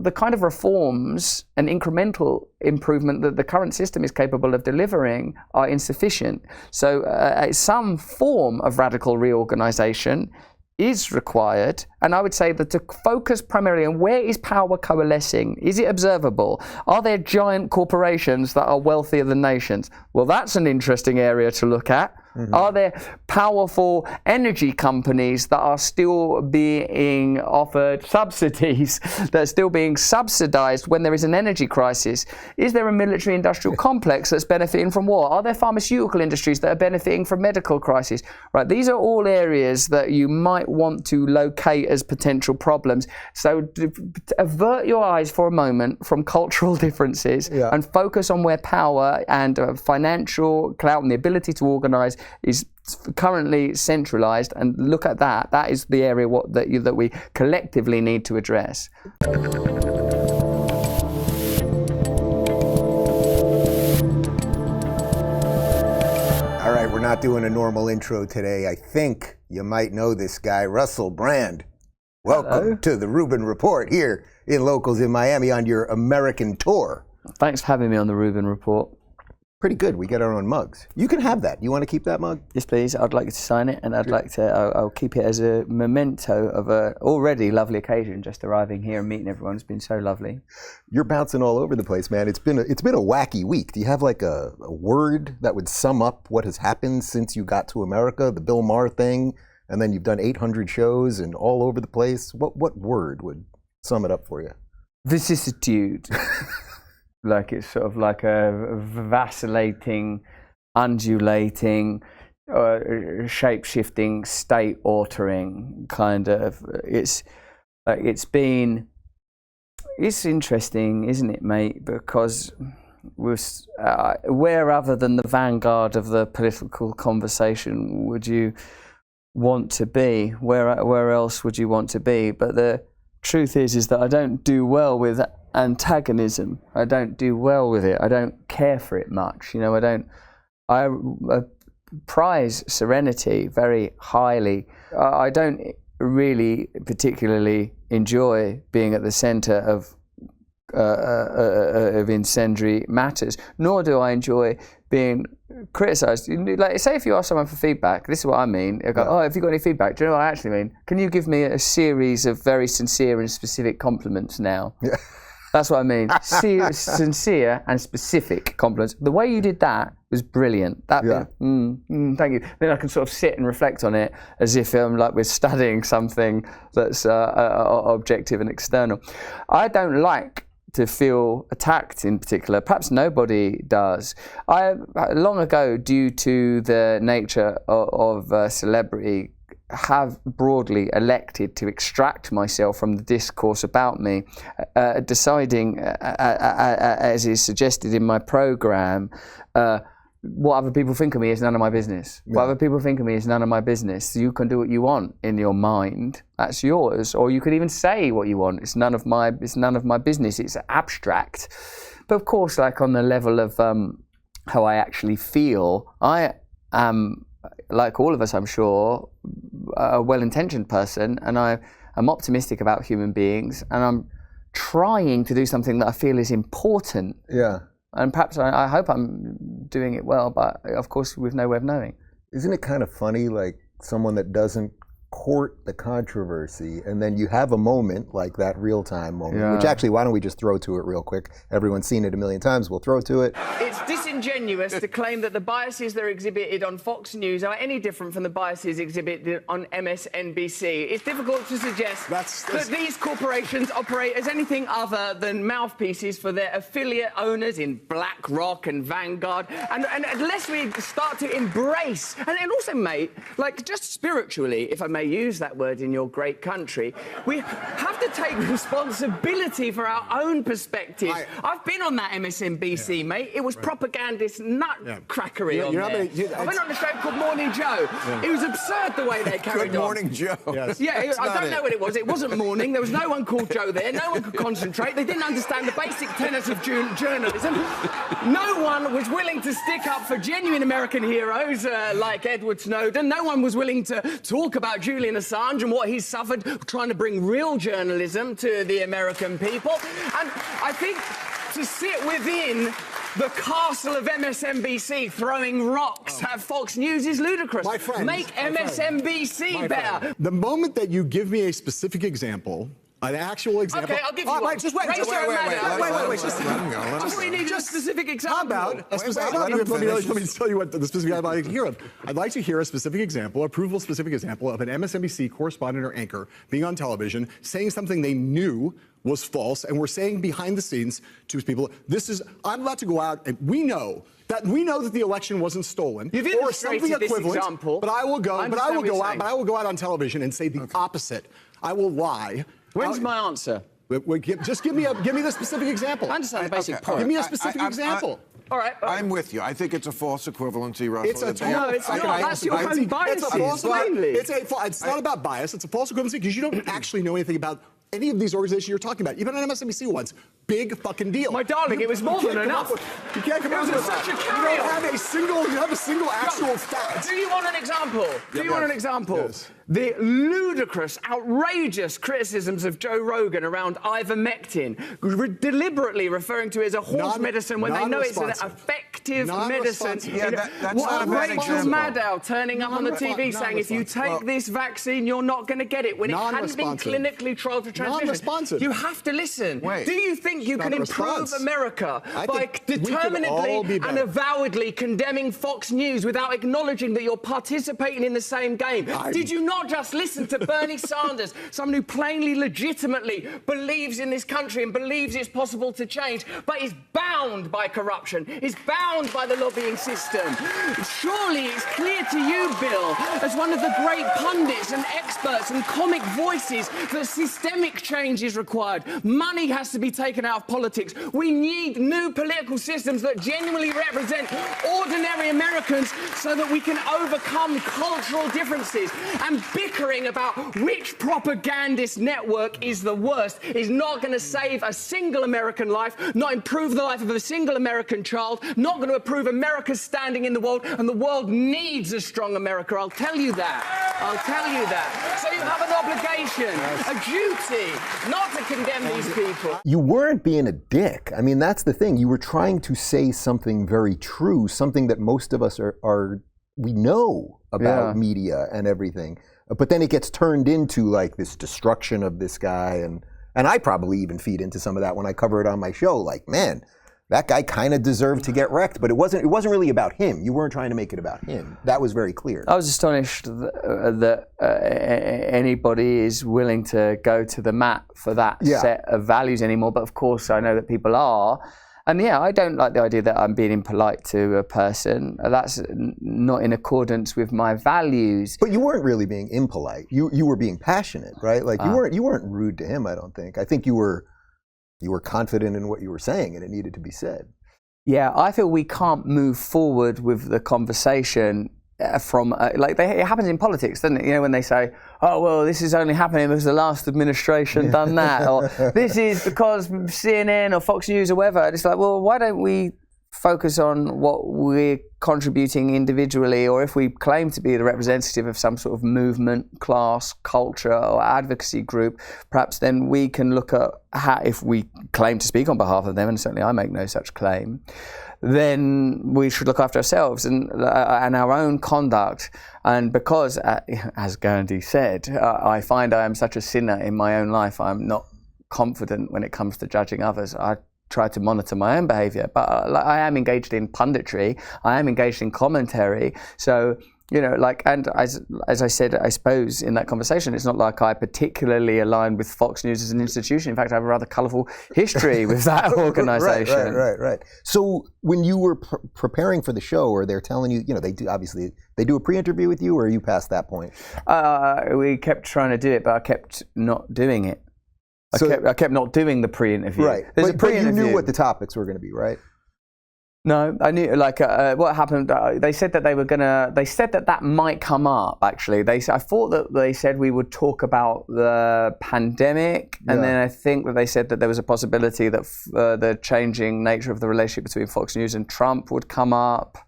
the kind of reforms and incremental improvement that the current system is capable of delivering are insufficient. So some form of radical reorganization is required, and I would say that to focus primarily on where is power coalescing. Is it observable? Are there giant corporations that are wealthier than nations? Well, that's an interesting area to look at. Mm-hmm. Are there powerful energy companies that are still being offered subsidies, that are still being subsidized when there is an energy crisis? Is there a military industrial complex that's benefiting from war? Are there pharmaceutical industries that are benefiting from medical crisis? Right, these are all areas that you might want to locate as potential problems. So avert your eyes for a moment from cultural differences and focus on where power and financial clout and the ability to organize is currently centralized, and look at that. That is the area that we collectively need to address. All right, we're not doing a normal intro today. I think you might know this guy, Russel Brand. Welcome to the Rubin Report here in Locals in Miami on your American tour. Thanks for having me on the Rubin Report. Pretty good. We get our own mugs. You can have that. You want to keep that mug? Yes, please. I'd like you to sign it, and I'll keep it as a memento of a already lovely occasion. Just arriving here and meeting everyone has been so lovely. You're bouncing all over the place, man. It's been a wacky week. Do you have like a word that would sum up what has happened since you got to America? The Bill Maher thing, and then you've done 800 shows and all over the place. What word would sum it up for you? Vicissitude. Like it's sort of like a vacillating, undulating, shape-shifting, state-altering kind of. It's interesting, isn't it, mate? Because where other than the vanguard of the political conversation would you want to be? Where else would you want to be? But the truth is that I don't do well with antagonism. I don't do well with it. I don't care for it much. I prize serenity very highly. I don't really particularly enjoy being at the center of incendiary matters, nor do I enjoy being criticized. Like, say if you ask someone for feedback, this is what I mean. I go, have you got any feedback? Do you know what I actually mean? Can you give me a series of very sincere and specific compliments now? Yeah. That's what I mean. Sincere and specific compliments. The way you did that was brilliant. Thank you. Then I can sort of sit and reflect on it as if like we're studying something that's objective and external. I don't like to feel attacked in particular. Perhaps nobody does. I long ago, due to the nature of celebrity, have broadly elected to extract myself from the discourse about me, deciding, as is suggested in my program, what other people think of me is none of my business. Yeah. What other people think of me is none of my business. You can do what you want in your mind. That's yours. Or you could even say what you want. It's none of my business. It's abstract. But of course, like on the level of how I actually feel, I am, like all of us, I'm sure, a well-intentioned person, and I am optimistic about human beings, and I'm trying to do something that I feel is important. Yeah. And perhaps I hope I'm doing it well, but of course we've no way of knowing. Isn't it kind of funny, like someone that doesn't court the controversy, and then you have a moment like that real-time moment, which actually, why don't we just throw to it real quick? Everyone's seen it a million times. We'll throw to it. It's disingenuous to claim that the biases that are exhibited on Fox News are any different from the biases exhibited on MSNBC. It's difficult to suggest that these corporations operate as anything other than mouthpieces for their affiliate owners in BlackRock and Vanguard. And unless we start to embrace, and also, mate, like just spiritually, if I may use that word in your great country, we have to take responsibility for our own perspectives. I've been on that MSNBC, mate. It was propagandist nutcrackery on there. I went on a show called Morning Joe. It was absurd the way they carried on. Good Morning Joe. Yes. Yeah, I don't know what it was. It wasn't morning. There was no one called Joe there. No one could concentrate. They didn't understand the basic tenets of journalism. No one was willing to stick up for genuine American heroes like Edward Snowden. No one was willing to talk about Julian Assange and what he's suffered trying to bring real journalism to the American people. And I think to sit within the castle of MSNBC throwing rocks at Fox News is ludicrous. My friend, make MSNBC better. The moment that you give me a specific example, an actual example. Okay, I'll give you one. Wait. Just wait. Just we need a specific example. How about a specific? Let me tell you what the specific I'd like to hear of. I'd like to hear a specific example, specific example of an MSNBC correspondent or anchor being on television saying something they knew was false and were saying behind the scenes to people, I'm about to go out and we know that the election wasn't stolen or something equivalent. But I will go out on television and say the opposite. I will lie. When's my answer? Just give me the specific example. I understand the basic point. Give me a specific example. All right. I'm with you. I think it's a false equivalency, Russell. It's not. That's your own bias. It's not about bias. It's a false equivalency because you don't actually know anything about any of these organizations you're talking about. Even on MSNBC once. Big fucking deal. My darling, it was more than enough. You can't come up with such a carry. You have a single actual fact. Do you want an example? Yes. The ludicrous, outrageous criticisms of Joe Rogan around ivermectin, deliberately referring to it as a horse medicine when they know it's an effective medicine. That's not a bad Rachel example. Maddow turning up on the TV saying, if you take this vaccine, you're not going to get it, when it hadn't been clinically trialed for transmission. You have to listen. Wait. Do you think you can improve America by think determinedly and avowedly condemning Fox News without acknowledging that you're participating in the same game? Did you not just listen to Bernie Sanders, someone who plainly, legitimately believes in this country and believes it's possible to change, but is bound by corruption, is bound by the lobbying system? Surely it's clear to you, Bill, as one of the great pundits and experts and comic voices, that systemic change is required. Money has to be taken out of politics. We need new political systems that genuinely represent ordinary Americans so that we can overcome cultural differences. And bickering about which propagandist network is the worst is not going to save a single American life, not improve the life of a single American child, not going to improve America's standing in the world, and the world needs a strong America. I'll tell you that. So you have an obligation, a duty, not to condemn these people. You weren't being a dick. I mean, that's the thing. You were trying to say something very true, something that most of us we know about media and everything. But then it gets turned into like this destruction of this guy, and I probably even feed into some of that when I cover it on my show. Like, man, that guy kind of deserved to get wrecked, but it wasn't really about him. You weren't trying to make it about him. That was very clear. I was astonished that anybody is willing to go to the mat for that set of values anymore. But of course, I know that people are. And I don't like the idea that I'm being impolite to a person. That's not in accordance with my values. But you weren't really being impolite. You were being passionate, right? Like you weren't rude to him, I don't think. I think you were confident in what you were saying, and it needed to be said. Yeah, I feel we can't move forward with the conversation from it happens in politics, doesn't it? You know, when they say, "Oh, well, this is only happening because the last administration done that," or "This is because CNN or Fox News or whatever." It's like, well, why don't we focus on what we're contributing individually, or if we claim to be the representative of some sort of movement, class, culture, or advocacy group, perhaps then we can look at how, if we claim to speak on behalf of them, and certainly I make no such claim, then we should look after ourselves and our own conduct. And because, as Gandhi said, I find I am such a sinner in my own life, I'm not confident when it comes to judging others. I try to monitor my own behavior, but I am engaged in punditry, I am engaged in commentary, so and as I said, I suppose in that conversation, it's not like I particularly align with Fox News as an institution. In fact, I have a rather colourful history with that organisation. Right. So when you were preparing for the show, or they're telling you, they do a pre-interview with you, or are you past that point? We kept trying to do it, but I kept not doing it. I kept not doing the pre-interview. Right. But you knew what the topics were going to be, right? No, I knew. What happened? They said that they said that might come up. Actually, I thought that they said we would talk about the pandemic, and then I think that they said that there was a possibility that the changing nature of the relationship between Fox News and Trump would come up.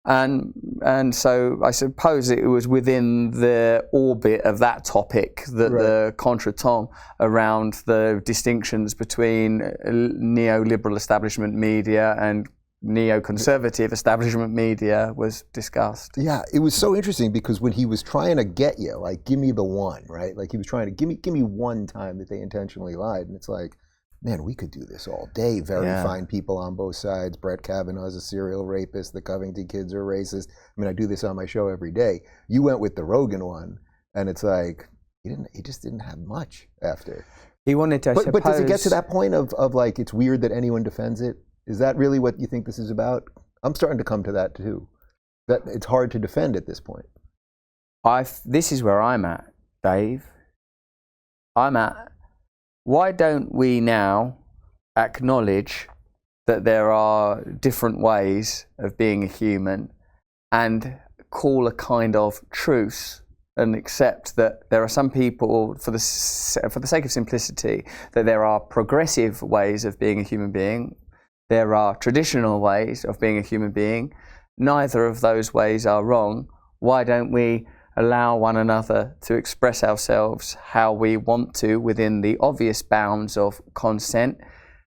And so I suppose it was within the orbit of that topic that the contretemps around the distinctions between neoliberal establishment media and neoconservative establishment media was discussed. Yeah, it was so interesting because when he was trying to get you, like, give me the one, right? Like he was trying to give me one time that they intentionally lied, and it's like, man, we could do this all day. Very fine people on both sides. Brett Kavanaugh's a serial rapist. The Covington kids are racist. I mean, I do this on my show every day. You went with the Rogan one, and it's like he just didn't have much after. He wanted to, but does it get to that point of like it's weird that anyone defends it? Is that really what you think this is about? I'm starting to come to that too. That it's hard to defend at this point. This is where I'm at, Dave. Why don't we now acknowledge that there are different ways of being a human and call a kind of truce and accept that there are some people, for the sake of simplicity, that there are progressive ways of being a human being, there are traditional ways of being a human being, neither of those ways are wrong. Why don't we allow one another to express ourselves how we want to within the obvious bounds of consent,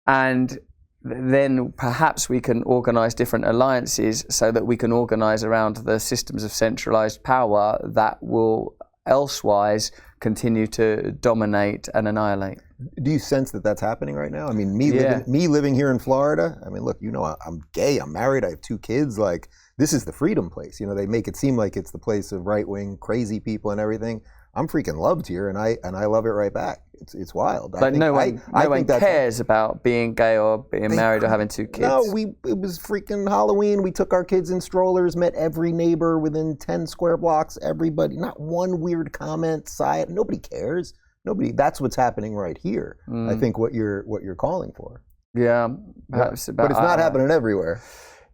and then perhaps we can organize different alliances so that we can organize around the systems of centralized power that will elsewise continue to dominate and annihilate. Do you sense that that's happening right now? I mean, me living here in Florida, I mean, look, you know, I'm gay, I'm married, I have 2 kids, like, this is the freedom place. You know, they make it seem like it's the place of right-wing crazy people and everything. I'm freaking loved here, and I love it right back. It's wild. But no one cares about being gay or being married or having 2 kids. No, it was freaking Halloween. We took our kids in strollers, met every neighbor within 10 square blocks. Everybody, not one weird comment, side. Nobody cares. Nobody. That's what's happening right here. I think what you're calling for. Yeah, perhaps. But it's not happening everywhere.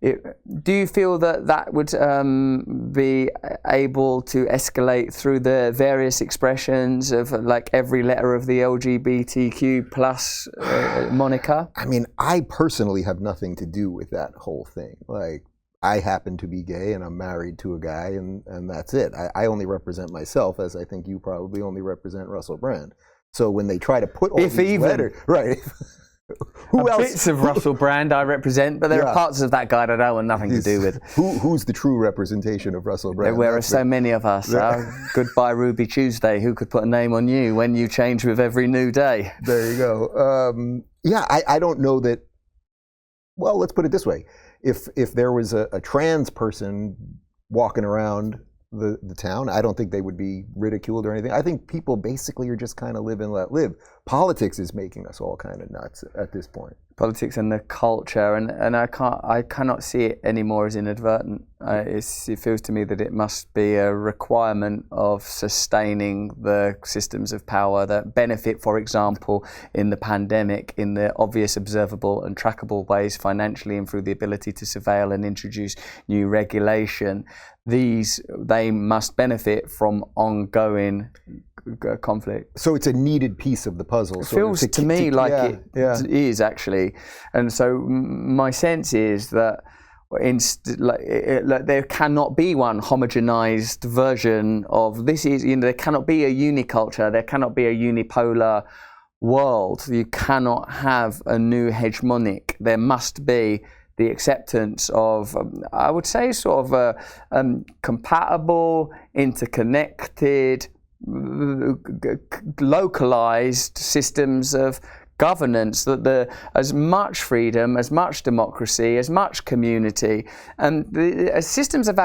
Do you feel that would be able to escalate through the various expressions of like every letter of the LGBTQ plus moniker? I mean, I personally have nothing to do with that whole thing. Like, I happen to be gay and I'm married to a guy, and that's it. I only represent myself, as I think you probably only represent Russell Brand. So when they try to put all these letters, right? Who else? Bits of Russell Brand I represent, but there are parts of that guy that I want nothing to do with. Who's the true representation of Russell Brand? There are so many of us. Goodbye Ruby Tuesday. Who could put a name on you when you change with every new day? There you go. I don't know that. Well, let's put it this way: if there was a trans person walking around the town, I don't think they would be ridiculed or anything. I think people basically are just kind of live and let live. Politics is making us all kind of nuts at this point. Politics and the culture, and I cannot see it anymore as inadvertent. It feels to me that it must be a requirement of sustaining the systems of power that benefit, for example, in the pandemic, in the obvious, observable and trackable ways financially and through the ability to surveil and introduce new regulation. They must benefit from ongoing conflict. So it's a needed piece of the puzzle. It feels to me like it is actually, and so my sense is that there cannot be one homogenized version of this. There cannot be a uniculture. There cannot be a unipolar world. You cannot have a new hegemonic. There must be the acceptance of, I would say, sort of compatible, interconnected, localized systems of governance, that as much freedom, as much democracy, as much community, and the systems of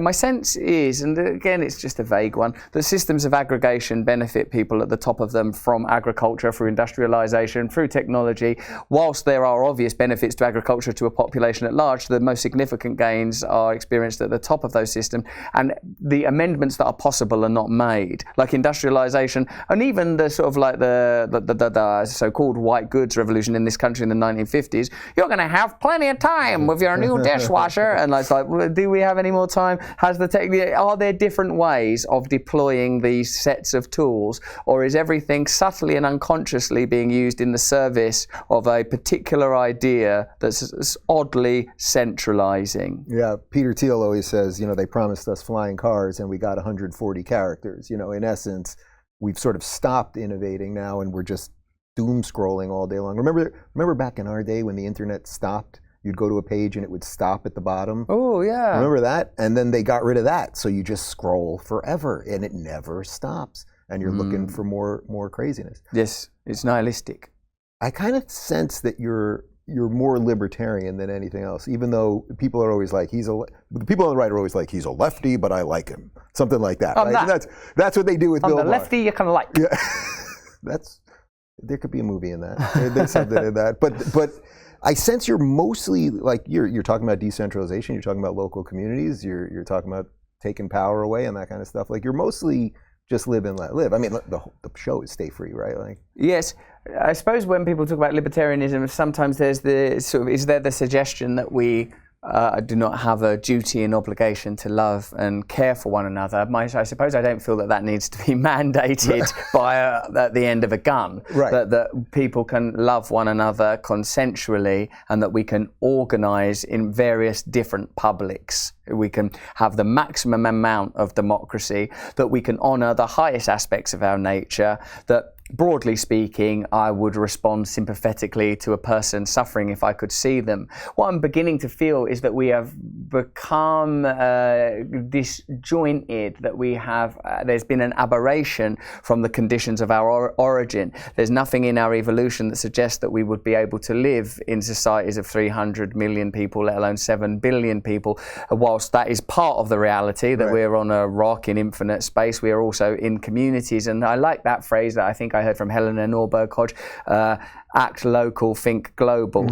my sense is, and again it's just a vague one, that systems of aggregation benefit people at the top of them from agriculture, through industrialization, through technology. Whilst there are obvious benefits to agriculture to a population at large, the most significant gains are experienced at the top of those systems, and the amendments that are possible are not made, like industrialization, and even the sort of like the so-called so-called white goods revolution in this country in the 1950s, you're going to have plenty of time with your new dishwasher. And it's like, well, do we have any more time? Are there different ways of deploying these sets of tools, or is everything subtly and unconsciously being used in the service of a particular idea that's oddly centralizing? Yeah, Peter Thiel always says, they promised us flying cars and we got 140 characters. In essence, we've sort of stopped innovating now and we're just doom scrolling all day long. Remember back in our day when the internet stopped? You'd go to a page and it would stop at the bottom. Oh, yeah. Remember that? And then they got rid of that. So you just scroll forever and it never stops. And you're looking for more craziness. Yes, it's nihilistic. I kind of sense that you're more libertarian than anything else, even though people are always like, the people on the right are always like, he's a lefty, but I like him. Something like that. Right? That's what they do with Bill Maher. The lefty you can like. Yeah. There could be a movie in that. There's something in that. But I sense you're mostly like, you're talking about decentralization, you're talking about local communities, you're talking about taking power away and that kind of stuff. Like, you're mostly just live and let live. I mean, the show is Stay Free, right? Like, yes. I suppose when people talk about libertarianism, sometimes there's is there the suggestion that we do not have a duty and obligation to love and care for one another. I suppose I don't feel that needs to be mandated by at the end of a gun. Right. That people can love one another consensually, and that we can organise in various different publics. We can have the maximum amount of democracy, that we can honour the highest aspects of our nature, that broadly speaking, I would respond sympathetically to a person suffering if I could see them. What I'm beginning to feel is that we have become disjointed, that there's been an aberration from the conditions of our origin. There's nothing in our evolution that suggests that we would be able to live in societies of 300 million people, let alone 7 billion people. Whilst that is part of the reality, that we're on a rock in infinite space, we are also in communities. And I like that phrase that I think I heard from Helena Norberg-Hodge, act local, think global.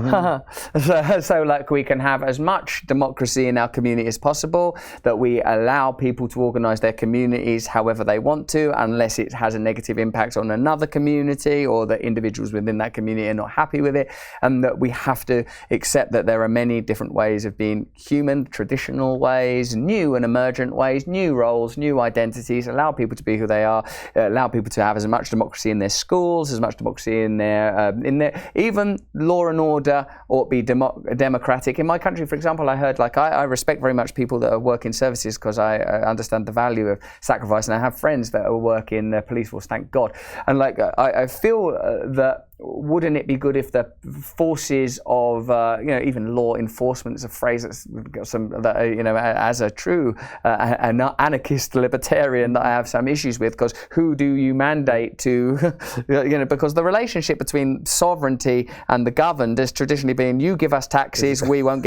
So like, we can have as much democracy in our community as possible, that we allow people to organise their communities however they want to, unless it has a negative impact on another community, or that individuals within that community are not happy with it, and that we have to accept that there are many different ways of being human, traditional ways, new and emergent ways, new roles, new identities, allow people to be who they are, allow people to have as much democracy in their schools, as much democracy in their even law and order ought to be democratic. In my country, for example, I heard, like, I respect very much people that work in services, because I understand the value of sacrifice, and I have friends that work in the police force, thank God. And like, I feel that wouldn't it be good if the forces of even law enforcement is a phrase that's got some as a true anarchist libertarian that I have some issues with, because who do you mandate to because the relationship between sovereignty and the governed has traditionally been, you give us taxes, we won't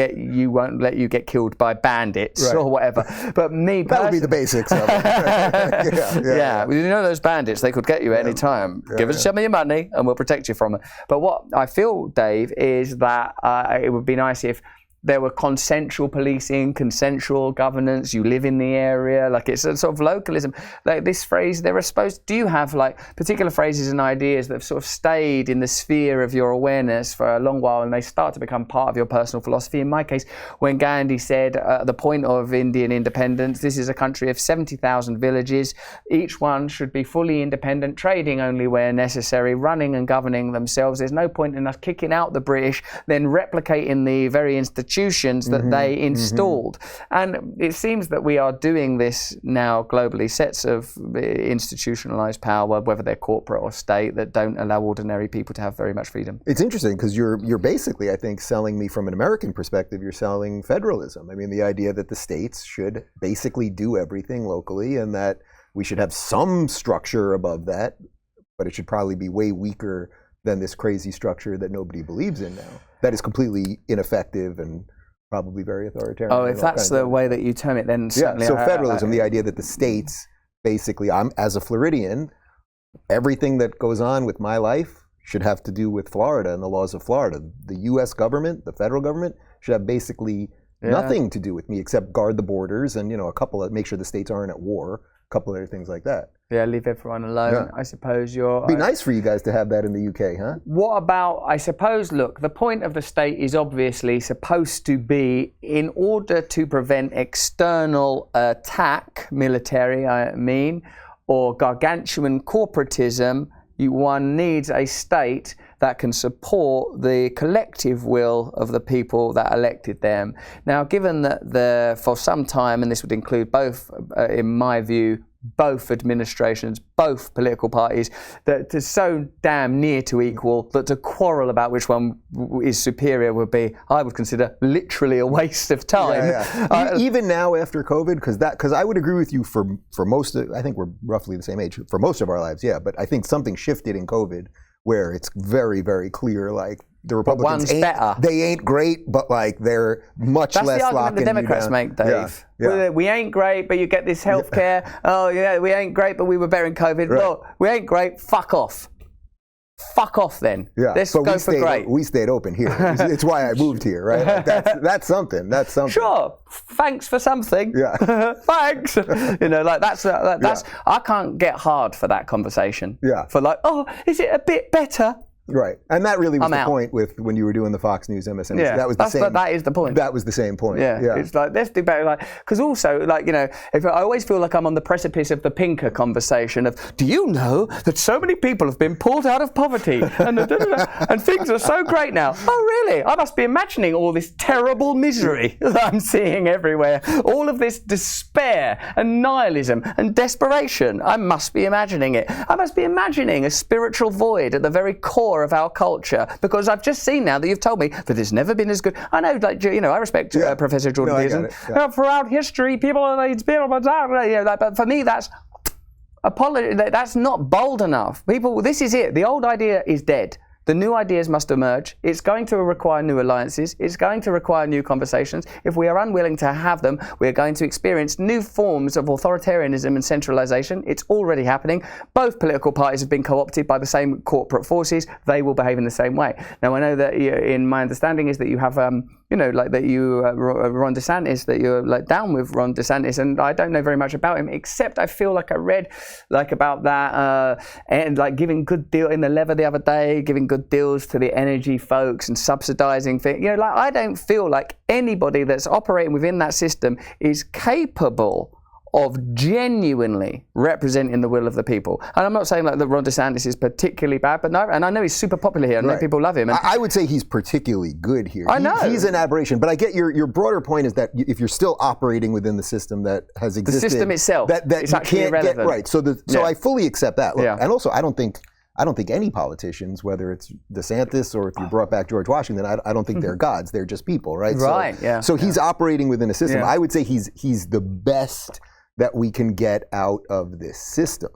let you get killed by bandits or whatever. But me that would be the basics of it. yeah. Those bandits, they could get you any time. Give us some of your money and we'll protect you from it. But what I feel, Dave, is that it would be nice if there were consensual policing, consensual governance, you live in the area, like it's a sort of localism. Like this phrase, do you have like particular phrases and ideas that have sort of stayed in the sphere of your awareness for a long while, and they start to become part of your personal philosophy? In my case, when Gandhi said at the point of Indian independence, this is a country of 70,000 villages, each one should be fully independent, trading only where necessary, running and governing themselves. There's no point in us kicking out the British, then replicating the very institutions that they installed. And it seems that we are doing this now globally, sets of institutionalized power, whether they're corporate or state, that don't allow ordinary people to have very much freedom. It's interesting, because you're basically, I think, selling me, from an American perspective, you're selling federalism. I mean, the idea that the states should basically do everything locally, and that we should have some structure above that, but it should probably be way weaker than this crazy structure that nobody believes in now, that is completely ineffective and probably very authoritarian. Oh, if that's the way that you term it, then certainly. Yeah, so federalism, the idea that the states, basically, as a Floridian, everything that goes on with my life should have to do with Florida and the laws of Florida. The U.S. government, the federal government, should have basically nothing to do with me except guard the borders and, make sure the states aren't at war, a couple other things like that. Yeah, leave everyone alone. Yeah. I suppose you're... It'd be nice for you guys to have that in the UK, huh? What about, I suppose, look, the point of the state is obviously supposed to be, in order to prevent external attack, military, I mean, or gargantuan corporatism, one needs a state that can support the collective will of the people that elected them. Now, given that for some time, and this would include both, in my view, both administrations, both political parties, that are so damn near to equal that to quarrel about which one is superior would be, I would consider, literally a waste of time. Even now after COVID, because I would agree with you for most of, I think we're roughly the same age, for most of our lives, yeah, but I think something shifted in COVID where it's very, very clear, like, the Republicans they ain't great, but like they're much less That's the argument the locking Democrats make, Dave. Yeah. We ain't great, but you get this health care. Oh yeah, we ain't great, but we were better in COVID. Right. Look, we ain't great. Fuck off. Fuck off then. Yeah. Let's go for great. We stayed open here. It's why I moved here, right? Like that's something. That's something. Sure. Thanks for something. Yeah. Thanks. You know, like that's. I can't get hard for that conversation. Yeah. For like, oh, is it a bit better? Right, and that really was the point with when you were doing the Fox News MSNBC. Yeah, that was the same. That is the point. That was the same point. Yeah, it's like let's do better. Like, because also, like, you know, if I always feel like I'm on the precipice of the Pinker conversation of, do you know that so many people have been pulled out of poverty and and things are so great now? Oh, really? I must be imagining all this terrible misery that I'm seeing everywhere. All of this despair and nihilism and desperation. I must be imagining it. I must be imagining a spiritual void at the very core of our culture, because I've just seen now that you've told me that it's never been as good. I know, like, you know, I respect Professor Jordan Peterson. Throughout history, people, but for me, that's not bold enough. People, this is it. The old idea is dead. The new ideas must emerge. It's going to require new alliances. It's going to require new conversations. If we are unwilling to have them, we're going to experience new forms of authoritarianism and centralization. It's already happening. Both political parties have been co-opted by the same corporate forces. They will behave in the same way. Now, I know that in my understanding is that you have, you know, like that you, Ron DeSantis, that you're like down with Ron DeSantis, and I don't know very much about him, except I feel like I read like about that and like giving good deal in the Lever the other day, giving good deals to the energy folks and subsidizing things. You know, like I don't feel like anybody that's operating within that system is capable of genuinely representing the will of the people. And I'm not saying like that Ron DeSantis is particularly bad, but no, and I know he's super popular here, and right. People love him. And I would say he's particularly good here. I know. He's an aberration, but I get your broader point is that if you're still operating within the system that has existed. The system itself, that it's actually irrelevant. Right, so I fully accept that. Look, and also I don't think any politicians, whether it's DeSantis or if you brought back George Washington, I don't think they're gods. They're just people, right? Right, So he's operating within a system. I would say he's the best that we can get out of this system.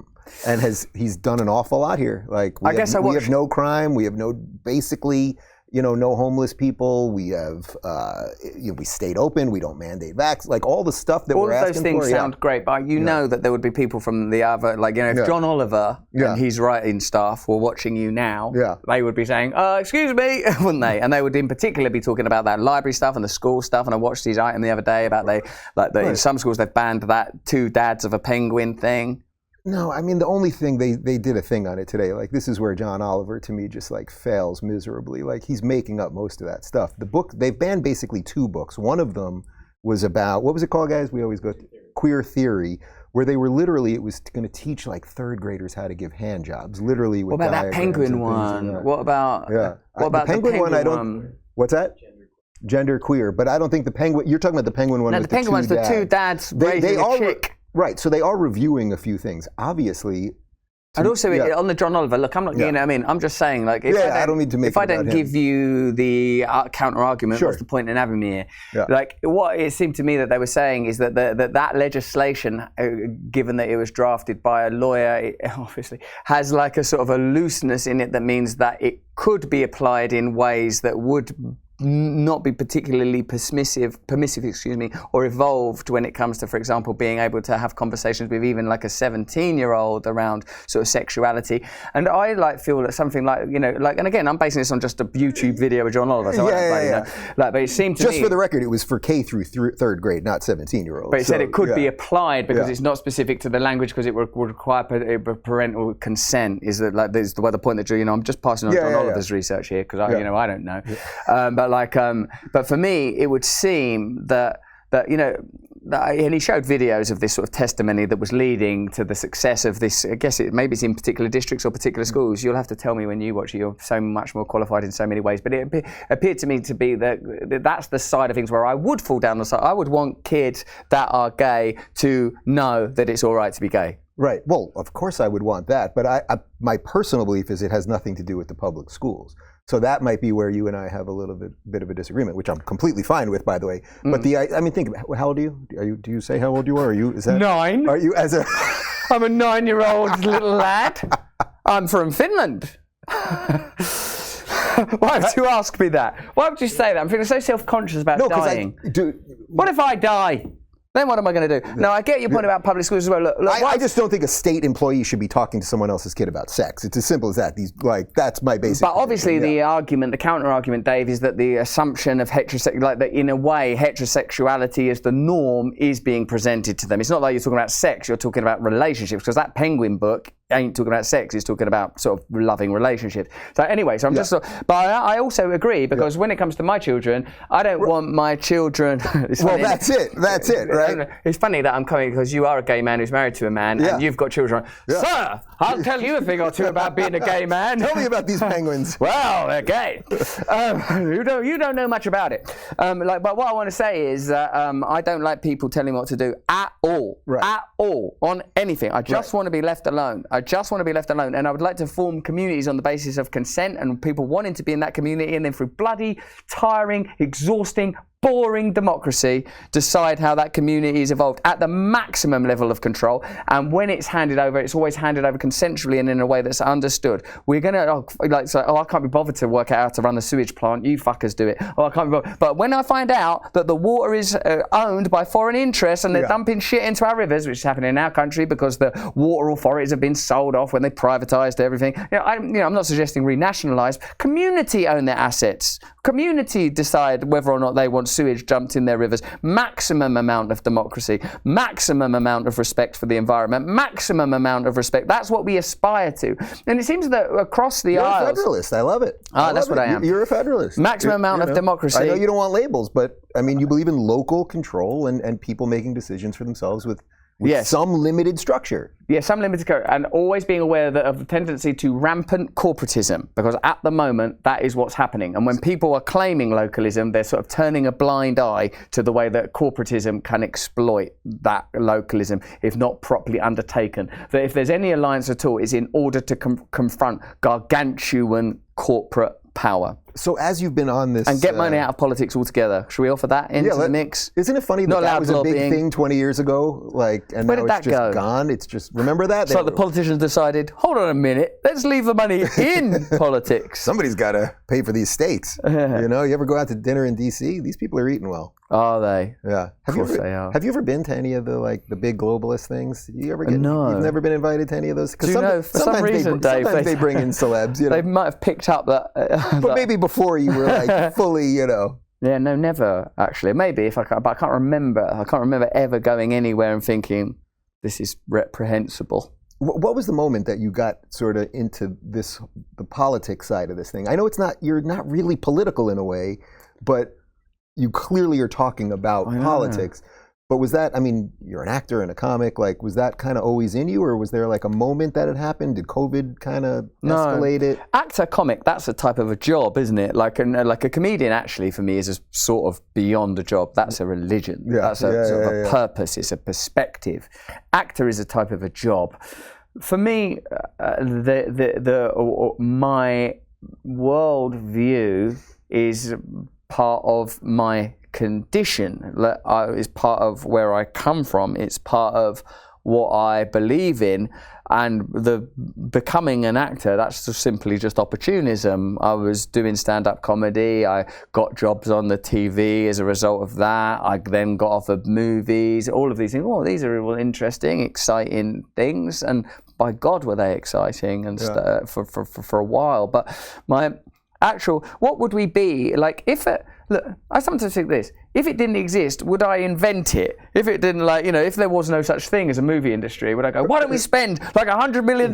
And he's done an awful lot here. Like we have no crime, we have basically no homeless people. We have we stayed open. We don't mandate vax. Like all the stuff that we're asking for. All of those things sound great, but you know that there would be people from the other, like if John Oliver and his writing staff were watching you now, they would be saying, "Excuse me," wouldn't they? And they would in particular be talking about that library stuff and the school stuff. And I watched his item the other day about in some schools they've banned that 2 dads of a penguin thing. No, I mean, the only thing, they did a thing on it today. Like, this is where John Oliver, to me, just, like, fails miserably. Like, he's making up most of that stuff. The book, they've banned basically 2 books. One of them was about, what was it called, guys? We always go, Queer Theory, where they were literally, it was going to teach, like, 3rd graders how to give hand jobs, literally with What about that penguin one? What about the penguin one? I don't, what's that? Gender queer. But I don't think the penguin, you're talking about the penguin one. No, the penguin one's the 2 dads raising a chick. Right, so they are reviewing a few things, obviously. And also on the John Oliver, look, I'm not, I'm just saying, like, I don't need to make if I don't give you the counter argument, what's the point in having me here? Yeah. Like, what it seemed to me that they were saying is that that legislation, given that it was drafted by a lawyer, it obviously has like a sort of a looseness in it that means that it could be applied in ways that would not be particularly permissive, or evolved when it comes to, for example, being able to have conversations with even like a 17-year-old around sort of sexuality. And I feel that something like, and again, I'm basing this on just a YouTube video of John Oliver, so but it seemed to me, just for the record, it was for K through third grade, not 17-year-olds. But it said it could be applied because it's not specific to the language, because it would require parental consent. Is that like this the point that I'm just passing on John Oliver's research here because I don't know. But for me, it would seem that and he showed videos of this sort of testimony that was leading to the success of this. I guess maybe it's in particular districts or particular schools. You'll have to tell me when you watch it. You're so much more qualified in so many ways. But it appeared to me to be that's the side of things where I would fall down the side. I would want kids that are gay to know that it's all right to be gay. Right. Well, of course I would want that. But my personal belief is it has nothing to do with the public schools. So that might be where you and I have a little bit of a disagreement, which I'm completely fine with, by the way. But think about, how old are you? Do you say how old you are? Is that 9? Are you as a? I'm a 9-year-old little lad. I'm from Finland. Why would you ask me that? Why would you say that? I'm feeling so self-conscious about dying. What if I die? Then what am I going to do? No, I get your point about public schools as well. Look, I just don't think a state employee should be talking to someone else's kid about sex. It's as simple as that. That's my basic. But obviously, the counter-argument, Dave, is that the assumption of that in a way, heterosexuality as the norm is being presented to them. It's not like you're talking about sex; you're talking about relationships. Because that Penguin book ain't talking about sex; it's talking about sort of loving relationships. So anyway, I'm just. But I also agree because when it comes to my children, I don't want my children. That's it. That's it. Right? It's funny that I'm coming because you are a gay man who's married to a man and you've got children. Sir, I'll tell you a thing or two about being a gay man. Tell me about these penguins. Well, they're gay. You don't know much about it. But what I want to say is that I don't like people telling me what to do at all. Right. At all on anything. I just want to be left alone. And I would like to form communities on the basis of consent and people wanting to be in that community, and then through bloody, tiring, exhausting, boring democracy, decide how that community is evolved at the maximum level of control. And when it's handed over, it's always handed over consensually and in a way that's understood. We're going to, I can't be bothered to work out how to run the sewage plant. You fuckers do it. I can't be bothered. But when I find out that the water is owned by foreign interests and they're dumping shit into our rivers, which is happening in our country because the water authorities have been sold off when they privatised everything. I'm not suggesting renationalise. Community own their assets. Community decide whether or not they want sewage dumped in their rivers. Maximum amount of democracy, maximum amount of respect for the environment, maximum amount of respect. That's what we aspire to. And it seems that across the aisles... You're a federalist. I love it. That's what I am. You're a federalist. Maximum amount of democracy. I know you don't want labels, but you believe in local control and people making decisions for themselves with some limited structure. Yes, some limited structure, and always being aware of the tendency to rampant corporatism, because at the moment that is what's happening. And when people are claiming localism, they're sort of turning a blind eye to the way that corporatism can exploit that localism if not properly undertaken. That if there's any alliance at all, it's in order to confront gargantuan corporate power. So as you've been on this... And get money out of politics altogether. Should we offer that into the mix? Isn't it funny that was a big thing 20 years ago? And where now did that it's just go? Gone? It's just... Remember that? So the politicians decided, hold on a minute, let's leave the money in politics. Somebody's got to pay for these states. You ever go out to dinner in D.C.? These people are eating well. Are they? Yeah. Of course they are. Have you ever been to any of the big globalist things? No. You've never been invited to any of those? Do you know, for some reason, Dave, sometimes they bring in celebs. They might have picked up that... but maybe before you were fully, Yeah, no, never, actually. Maybe, but I can't remember. I can't remember ever going anywhere and thinking, this is reprehensible. What was the moment that you got sort of into the politics side of this thing? I know you're not really political in a way, but you clearly are talking about politics. But was that, you're an actor and a comic, was that kind of always in you, or was there a moment that had happened? Did COVID kind of escalate it? Actor, comic, that's a type of a job, isn't it? Like a comedian, actually, for me, is a sort of beyond a job. That's a religion. Yeah. That's a purpose. It's a perspective. Actor is a type of a job. For me, my world view is part of my condition. Is part of where I come from. It's part of what I believe in, and the becoming an actor, that's just simply just opportunism. I was doing stand-up comedy, I got jobs on the TV as a result of that, I then got offered movies, all of these things. Oh, these are all interesting, exciting things, and by God were they exciting and for a while. But my actual, what would we be like if it, look, I sometimes think this, if it didn't exist, would I invent it? If it didn't, like, you know, if there was no such thing as a movie industry, would I go, why don't we spend like $100 million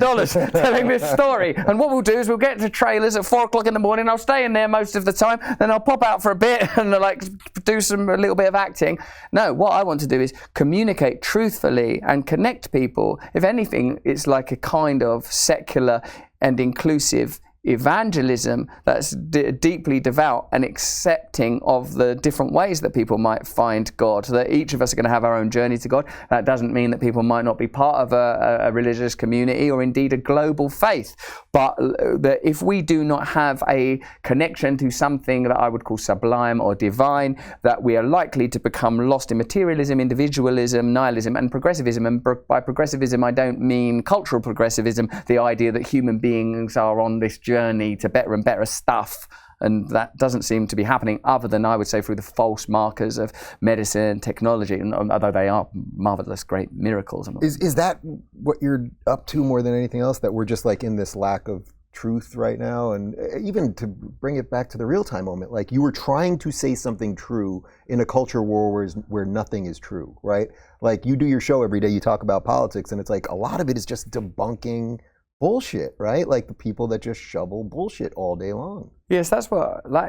telling this story? And what we'll do is we'll get to trailers at 4 o'clock in the morning, I'll stay in there most of the time, then I'll pop out for a bit and like do a little bit of acting. No, what I want to do is communicate truthfully and connect people. If anything, it's like a kind of secular and inclusive evangelism that's deeply devout and accepting of the different ways that people might find God, that each of us are going to have our own journey to God. That doesn't mean that people might not be part of a religious community or indeed a global faith, but that if we do not have a connection to something that I would call sublime or divine, that we are likely to become lost in materialism, individualism, nihilism and progressivism. And by progressivism I don't mean cultural progressivism, the idea that human beings are on this journey to better and better stuff, and that doesn't seem to be happening other than, I would say, through the false markers of medicine, technology, and although they are marvelous, great miracles. Is that what you're up to more than anything else, that we're just like in this lack of truth right now? And even to bring it back to the real-time moment, like you were trying to say something true in a culture war where nothing is true, right? Like you do your show every day, you talk about politics, and it's like a lot of it is just debunking bullshit, right? Like the people that just shovel bullshit all day long. Yes, that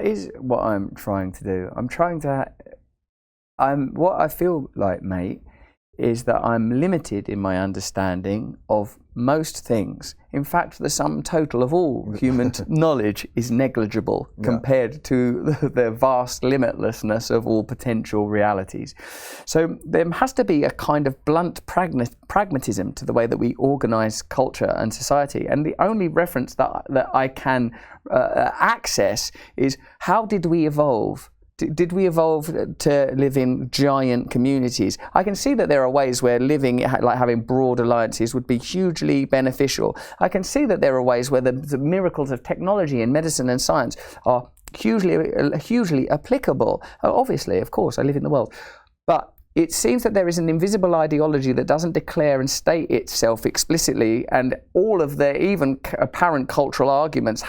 is what I'm trying to do. What I feel like, mate, is that I'm limited in my understanding of most things. In fact, the sum total of all human knowledge is negligible compared to the vast limitlessness of all potential realities. So there has to be a kind of blunt pragmatism to the way that we organize culture and society. And the only reference that I can access is, how did we evolve? Did we evolve to live in giant communities? I can see that there are ways where living, like having broad alliances, would be hugely beneficial. I can see that there are ways where the miracles of technology and medicine and science are hugely applicable. Obviously, of course, I live in the world. But it seems that there is an invisible ideology that doesn't declare and state itself explicitly, and all of the even apparent cultural arguments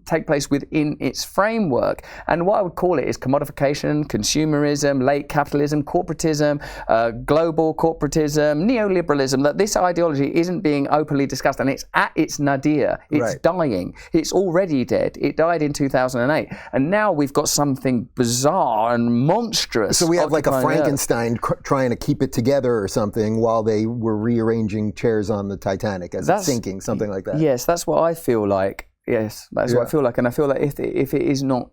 take place within its framework. And what I would call it is commodification, consumerism, late capitalism, corporatism, global corporatism, neoliberalism, that this ideology isn't being openly discussed, and it's at its nadir. It's dying. It's already dead. It died in 2008. And now we've got something bizarre and monstrous. So we have like a Frankenstein trying to keep it together or something while they were rearranging chairs on the Titanic as it's sinking, something like that. Yes, that's what I feel like. Yes, that's what I feel like. And I feel like if it is not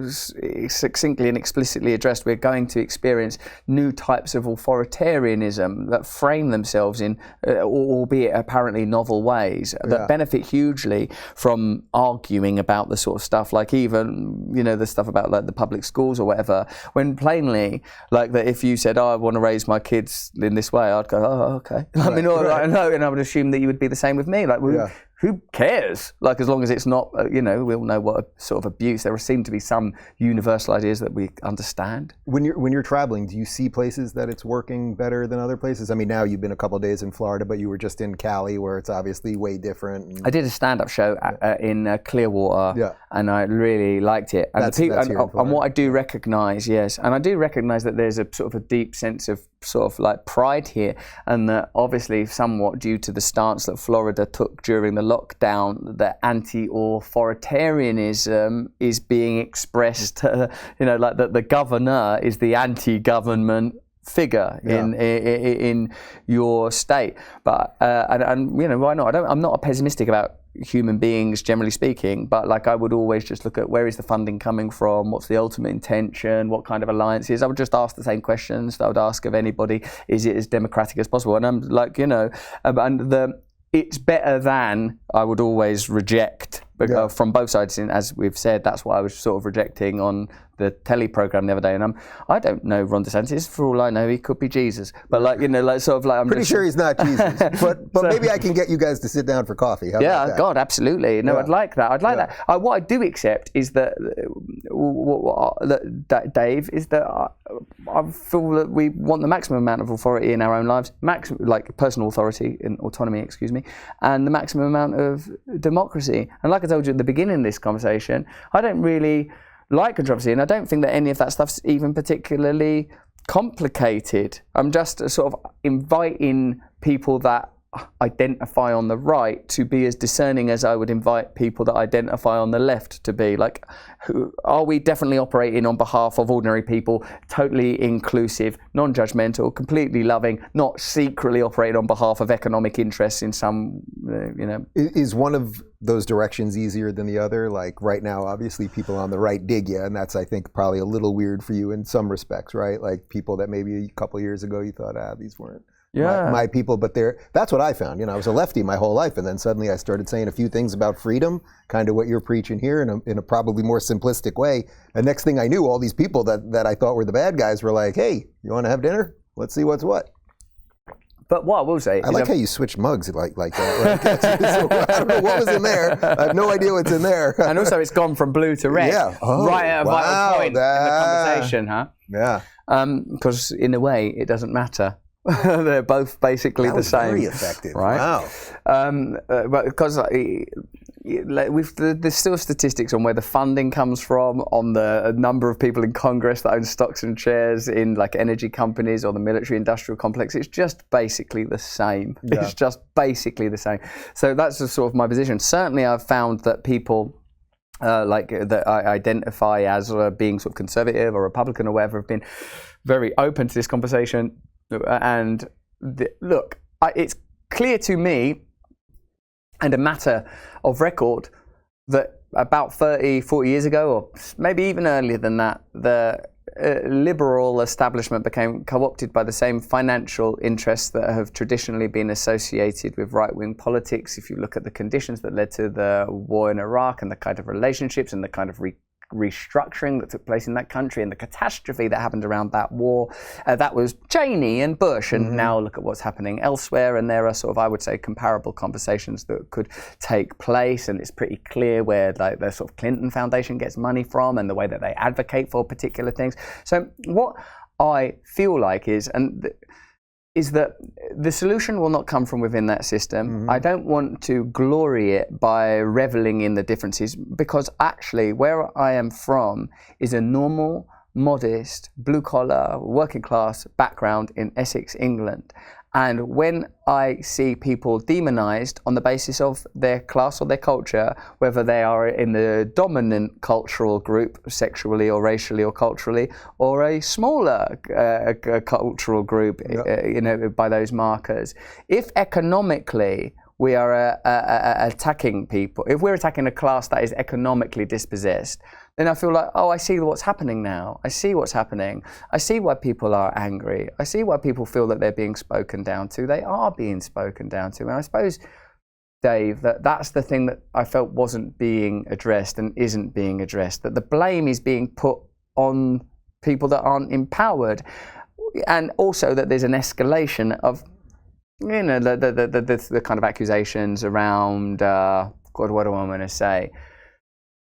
succinctly and explicitly addressed, we're going to experience new types of authoritarianism that frame themselves in, albeit apparently novel ways, that benefit hugely from arguing about the sort of stuff, like even, you know, the stuff about like the public schools or whatever, when plainly, like that if you said, oh, I want to raise my kids in this way, I'd go, oh, okay. I mean, I know, and I would assume that you would be the same with me. Like, who cares? Like, as long as it's not, we all know what a sort of abuse. There seem to be some universal ideas that we understand. When you're traveling, do you see places that it's working better than other places? I mean, now you've been a couple of days in Florida, but you were just in Cali, where it's obviously way different. I did a stand-up show in Clearwater, and I really liked it. And and what I do recognise, and I do recognise that there's a sort of a deep sense of sort of like pride here, and that obviously somewhat due to the stance that Florida took during the lockdown, that anti-authoritarianism is being expressed, like that the governor is the anti-government figure in your state. But and why not? I'm not pessimistic about human beings generally speaking, but like I would always just look at where is the funding coming from, what's the ultimate intention, what kind of alliances. I would just ask the same questions that I would ask of anybody. Is it as democratic as possible? And I'm like, it's better than, I would always reject from both sides. As we've said, that's what I was sort of rejecting on the telly program the other day. And I don't know Ron DeSantis. For all I know, he could be Jesus. But I'm pretty sure he's not Jesus. But so, maybe I can get you guys to sit down for coffee. How about that? God, absolutely. No, I'd like that. That. What I do accept is that Dave is that I feel that we want the maximum amount of authority in our own lives, like personal authority and autonomy, and the maximum amount of democracy. And like I told you at the beginning of this conversation, I don't really like controversy, and I don't think that any of that stuff's even particularly complicated. I'm just sort of inviting people that identify on the right to be as discerning as I would invite people that identify on the left to be. Like, are we definitely operating on behalf of ordinary people, totally inclusive, non-judgmental, completely loving, not secretly operating on behalf of economic interests in some, Is one of those directions easier than the other? Like right now, obviously people on the right dig you, and that's, I think, probably a little weird for you in some respects, right? Like people that maybe a couple years ago you thought, these weren't my people, but that's what I found. I was a lefty my whole life, and then suddenly I started saying a few things about freedom, kind of what you're preaching here in a probably more simplistic way. And next thing I knew, all these people that I thought were the bad guys were like, hey, you want to have dinner? Let's see what's what. But what I will say, I like how you switched mugs like that. Right? So, I don't know what was in there. I have no idea what's in there. And also, it's gone from blue to red. Yeah. Right at a vital point in the conversation, huh? Yeah. Because in a way, it doesn't matter. They're both basically the same. Very effective. Right? Wow. But because there's still statistics on where the funding comes from, on the number of people in Congress that own stocks and shares in like energy companies or the military-industrial complex. It's just basically the same. Yeah. It's just basically the same. So that's just sort of my position. Certainly, I've found that people that I identify as being sort of conservative or Republican or whatever have been very open to this conversation. And look, it's clear to me, and a matter of record, that about 30, 40 years ago, or maybe even earlier than that, the liberal establishment became co-opted by the same financial interests that have traditionally been associated with right-wing politics. If you look at the conditions that led to the war in Iraq and the kind of relationships and the kind of restructuring that took place in that country and the catastrophe that happened around that war, that was Cheney and Bush, and now look at what's happening elsewhere, and there are sort of, I would say, comparable conversations that could take place, and it's pretty clear where like the sort of Clinton Foundation gets money from and the way that they advocate for particular things. So what I feel like is that the solution will not come from within that system. I don't want to glory it by reveling in the differences, because actually where I am from is a normal, modest, blue-collar, working-class background in Essex, England. And when I see people demonized on the basis of their class or their culture, whether they are in the dominant cultural group, sexually or racially or culturally, or a smaller cultural group, by those markers, if economically we are attacking people, if we're attacking a class that is economically dispossessed, then I feel like, I see what's happening now. I see what's happening. I see why people are angry. I see why people feel that they're being spoken down to. They are being spoken down to. And I suppose, Dave, that's the thing that I felt wasn't being addressed and isn't being addressed, that the blame is being put on people that aren't empowered. And also that there's an escalation of, the kind of accusations around, what do I want to say?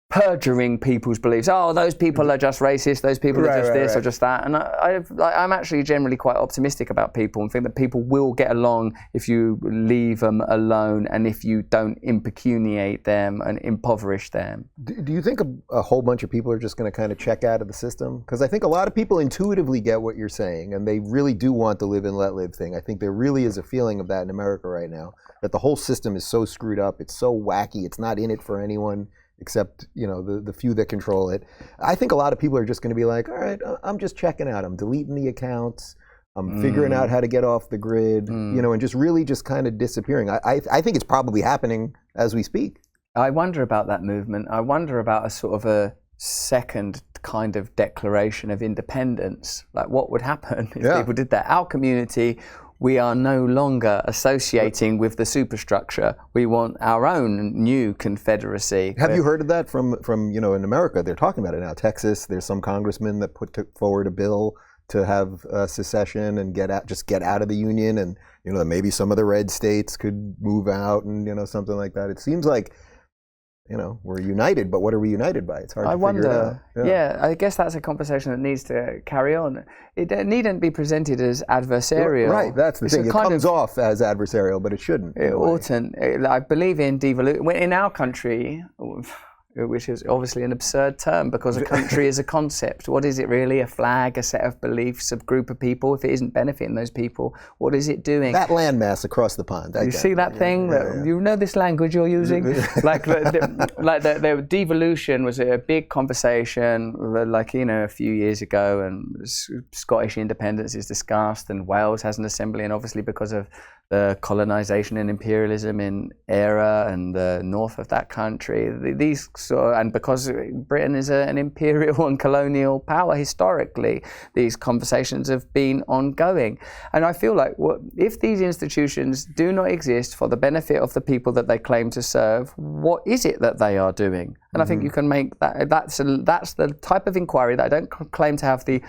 Perjuring people's beliefs. Those people are just racist. Those people are just this or just that. And I'm actually generally quite optimistic about people and think that people will get along if you leave them alone and if you don't impecuniate them and impoverish them. Do you think a whole bunch of people are just going to kind of check out of the system? Because I think a lot of people intuitively get what you're saying, and they really do want the live and let live thing. I think there really is a feeling of that in America right now, that the whole system is so screwed up. It's so wacky. It's not in it for anyone except the few that control it. I think a lot of people are just going to be like, all right, I'm just checking out. I'm deleting the accounts. I'm figuring out how to get off the grid, and just really just kind of disappearing. I think it's probably happening as we speak. I wonder about that movement. I wonder about a sort of a second kind of declaration of independence. Like what would happen if people did that? Our community we are no longer associating with the superstructure. We want our own new confederacy. Have you heard of that from in America? They're talking about it now. Texas, there's some congressman that put forward a bill to have secession and get out of the union, and maybe some of the red states could move out, and something like that. It seems like we're united, but what are we united by? It's hard to figure it out. Yeah, I guess that's a conversation that needs to carry on. It needn't be presented as adversarial. Right, that's the thing. It comes off as adversarial, but it shouldn't. It oughtn't. I believe in devolution. In our country, which is obviously an absurd term because a country is a concept. What is it really? A flag, a set of beliefs, a group of people? If it isn't benefiting those people, what is it doing? That landmass across the pond. You see that thing? Yeah. You know this language you're using? like the devolution was a big conversation a few years ago, and Scottish independence is discussed, and Wales has an assembly, and obviously because of the colonization and imperialism in Eire and the north of that country, and because Britain is an imperial and colonial power historically, these conversations have been ongoing. And I feel like if these institutions do not exist for the benefit of the people that they claim to serve, what is it that they are doing? And I think you can make that's the type of inquiry that I don't claim to have the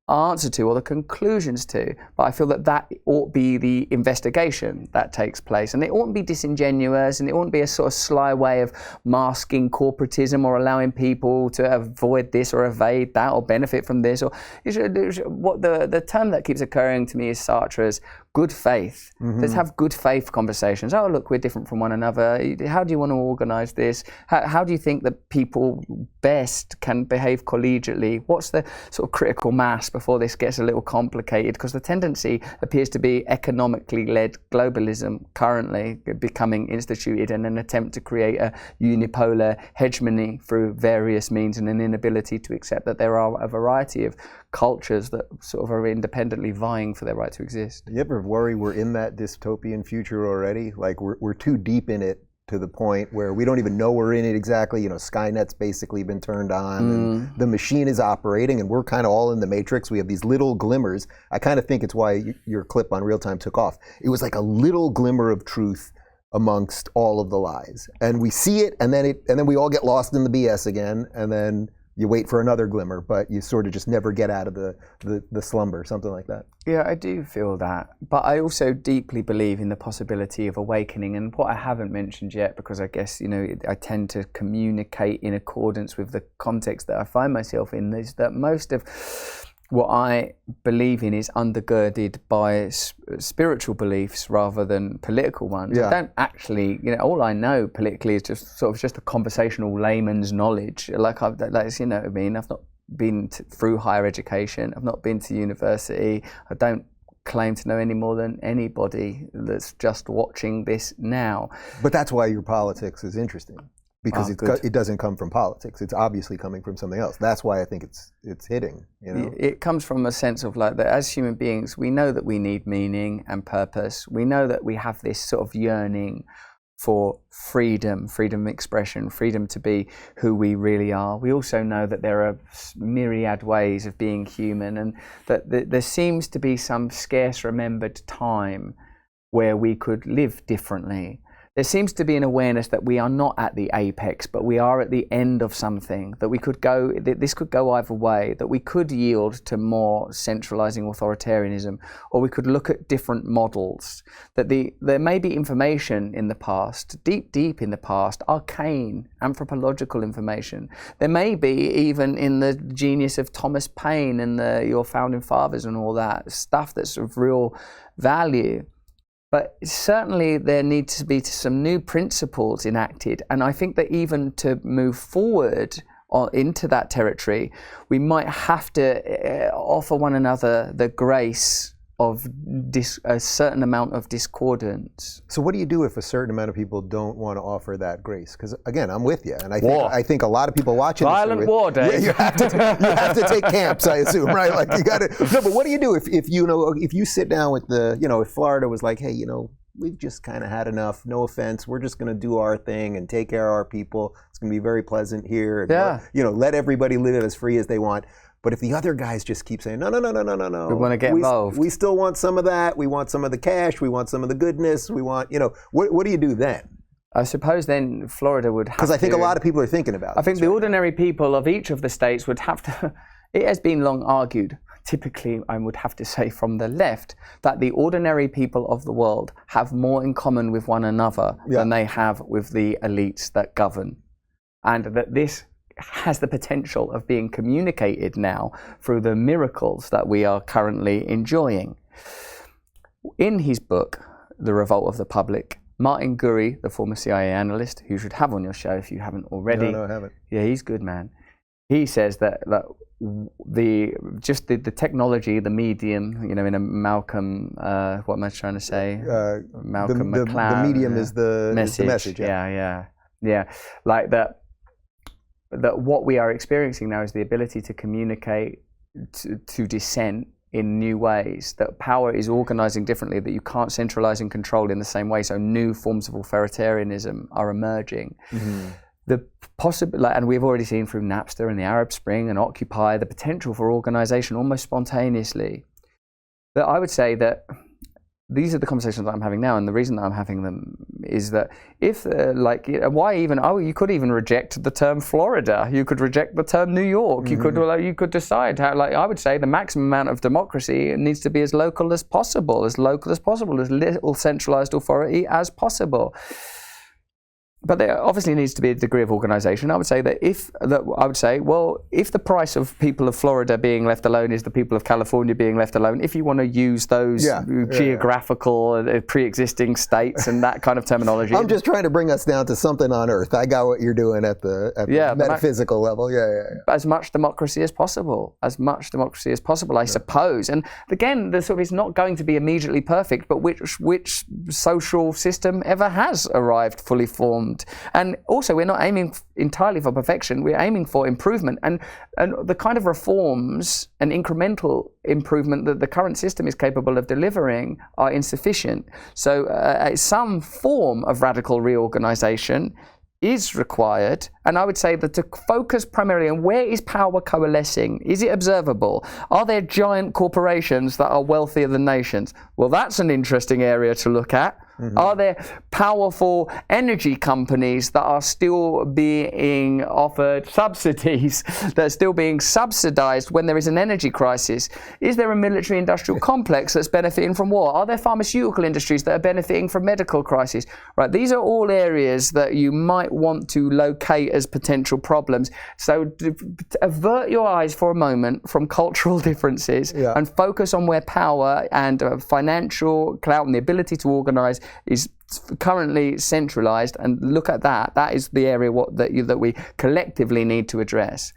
answer to or the conclusions to, but I feel that ought be the investigation that takes place, and it oughtn't be disingenuous, and it oughtn't be a sort of sly way of masking corporatism or allowing people to avoid this or evade that or benefit from this. Or what the term that keeps occurring to me is Sartre's good faith. Let's have good faith conversations. Oh, look, we're different from one another. How do you want to organize this? How do you think that people best can behave collegiately? What's the sort of critical mass before this gets a little complicated? Because the tendency appears to be economically led globalism currently becoming instituted in an attempt to create a unipolar hegemony through various means, and an inability to accept that there are a variety of cultures that sort of are independently vying for their right to exist. You ever worry we're in that dystopian future already? Like we're too deep in it to the point where we don't even know we're in it exactly. Skynet's basically been turned on, and the machine is operating, and we're kind of all in the matrix. We have these little glimmers. I kind of think it's why your clip on Real Time took off. It was like a little glimmer of truth amongst all of the lies, and we see it, and then we all get lost in the BS again, and then you wait for another glimmer, but you sort of just never get out of the slumber, something like that. Yeah, I do feel that. But I also deeply believe in the possibility of awakening. And what I haven't mentioned yet, because I guess, I tend to communicate in accordance with the context that I find myself in, is that most of what I believe in is undergirded by spiritual beliefs rather than political ones. Yeah. I don't actually, all I know politically is just a conversational layman's knowledge. What I mean? I've not been through higher education. I've not been to university. I don't claim to know any more than anybody that's just watching this now. But that's why your politics is interesting. Because it doesn't come from politics. It's obviously coming from something else. That's why I think it's hitting. It comes from a sense of that as human beings, we know that we need meaning and purpose. We know that we have this sort of yearning for freedom of expression, freedom to be who we really are. We also know that there are myriad ways of being human, and that there seems to be some scarce remembered time where we could live differently. There seems to be an awareness that we are not at the apex, but we are at the end of something, that this could go either way, that we could yield to more centralizing authoritarianism, or we could look at different models, that there may be information in the past, deep in the past, arcane anthropological information. There may be, even in the genius of Thomas Paine and your founding fathers and all that, stuff that's of real value. But certainly there needs to be some new principles enacted. And I think that even to move forward into that territory, we might have to offer one another the grace of a certain amount of discordance. So what do you do if a certain amount of people don't want to offer that grace? Because again, I'm with you, and I think a lot of people watching violent this war, Dave. Yeah, you have to take camps, I assume, right? Like you got to. No, but what do you do if you sit down with if Florida was like, hey, we've just kind of had enough. No offense, we're just going to do our thing and take care of our people. It's going to be very pleasant here. And let everybody live as free as they want. But if the other guys just keep saying, no, we want to get involved. We still want some of that. We want some of the cash. We want some of the goodness. We want, what do you do then? I suppose then Florida would have to... Because I think a lot of people are thinking about it. I think the ordinary people of each of the states would have to... It has been long argued, typically I would have to say from the left, that the ordinary people of the world have more in common with one another than they have with the elites that govern. And that this has the potential of being communicated now through the miracles that we are currently enjoying. In his book, The Revolt of the Public, Martin Gurry, the former CIA analyst, who you should have on your show if you haven't already. No, I haven't. Yeah, he's good, man. He says that the technology, the medium, in a Malcolm, what am I trying to say? Malcolm McLeod. The medium is the message. Yeah. Like that what we are experiencing now is the ability to communicate to dissent in new ways, that power is organizing differently, that you can't centralize and control in the same way. So new forms of authoritarianism are emerging. Mm-hmm. And we've already seen through Napster and the Arab Spring and Occupy the potential for organization almost spontaneously. That I would say that these are the conversations that I'm having now, and the reason that I'm having them is that if, you could even reject the term Florida, you could reject the term New York, mm-hmm. you could decide how, I would say the maximum amount of democracy needs to be as local as possible, as little centralized authority as possible. But there obviously needs to be a degree of organization. I would say that if the price of people of Florida being left alone is the people of California being left alone, if you want to use those geographical pre-existing states and that kind of terminology. I'm just trying to bring us down to something on earth. I got what you're doing at the metaphysical level. As much democracy as possible. I suppose. And again, it's not going to be immediately perfect, but which social system ever has arrived fully formed? And also, we're not aiming entirely for perfection. We're aiming for improvement. And the kind of reforms and incremental improvement that the current system is capable of delivering are insufficient. So some form of radical reorganization is required. And I would say that to focus primarily on where is power coalescing? Is it observable? Are there giant corporations that are wealthier than nations? Well, that's an interesting area to look at. Mm-hmm. Are there powerful energy companies that are still being offered subsidies, that are still being subsidized when there is an energy crisis? Is there a military-industrial complex that's benefiting from war? Are there pharmaceutical industries that are benefiting from medical crises? Right, these are all areas that you might want to locate as potential problems. So avert your eyes for a moment from cultural differences and focus on where power and financial clout and the ability to organize is currently centralized, and look at that. That is the area that we collectively need to address.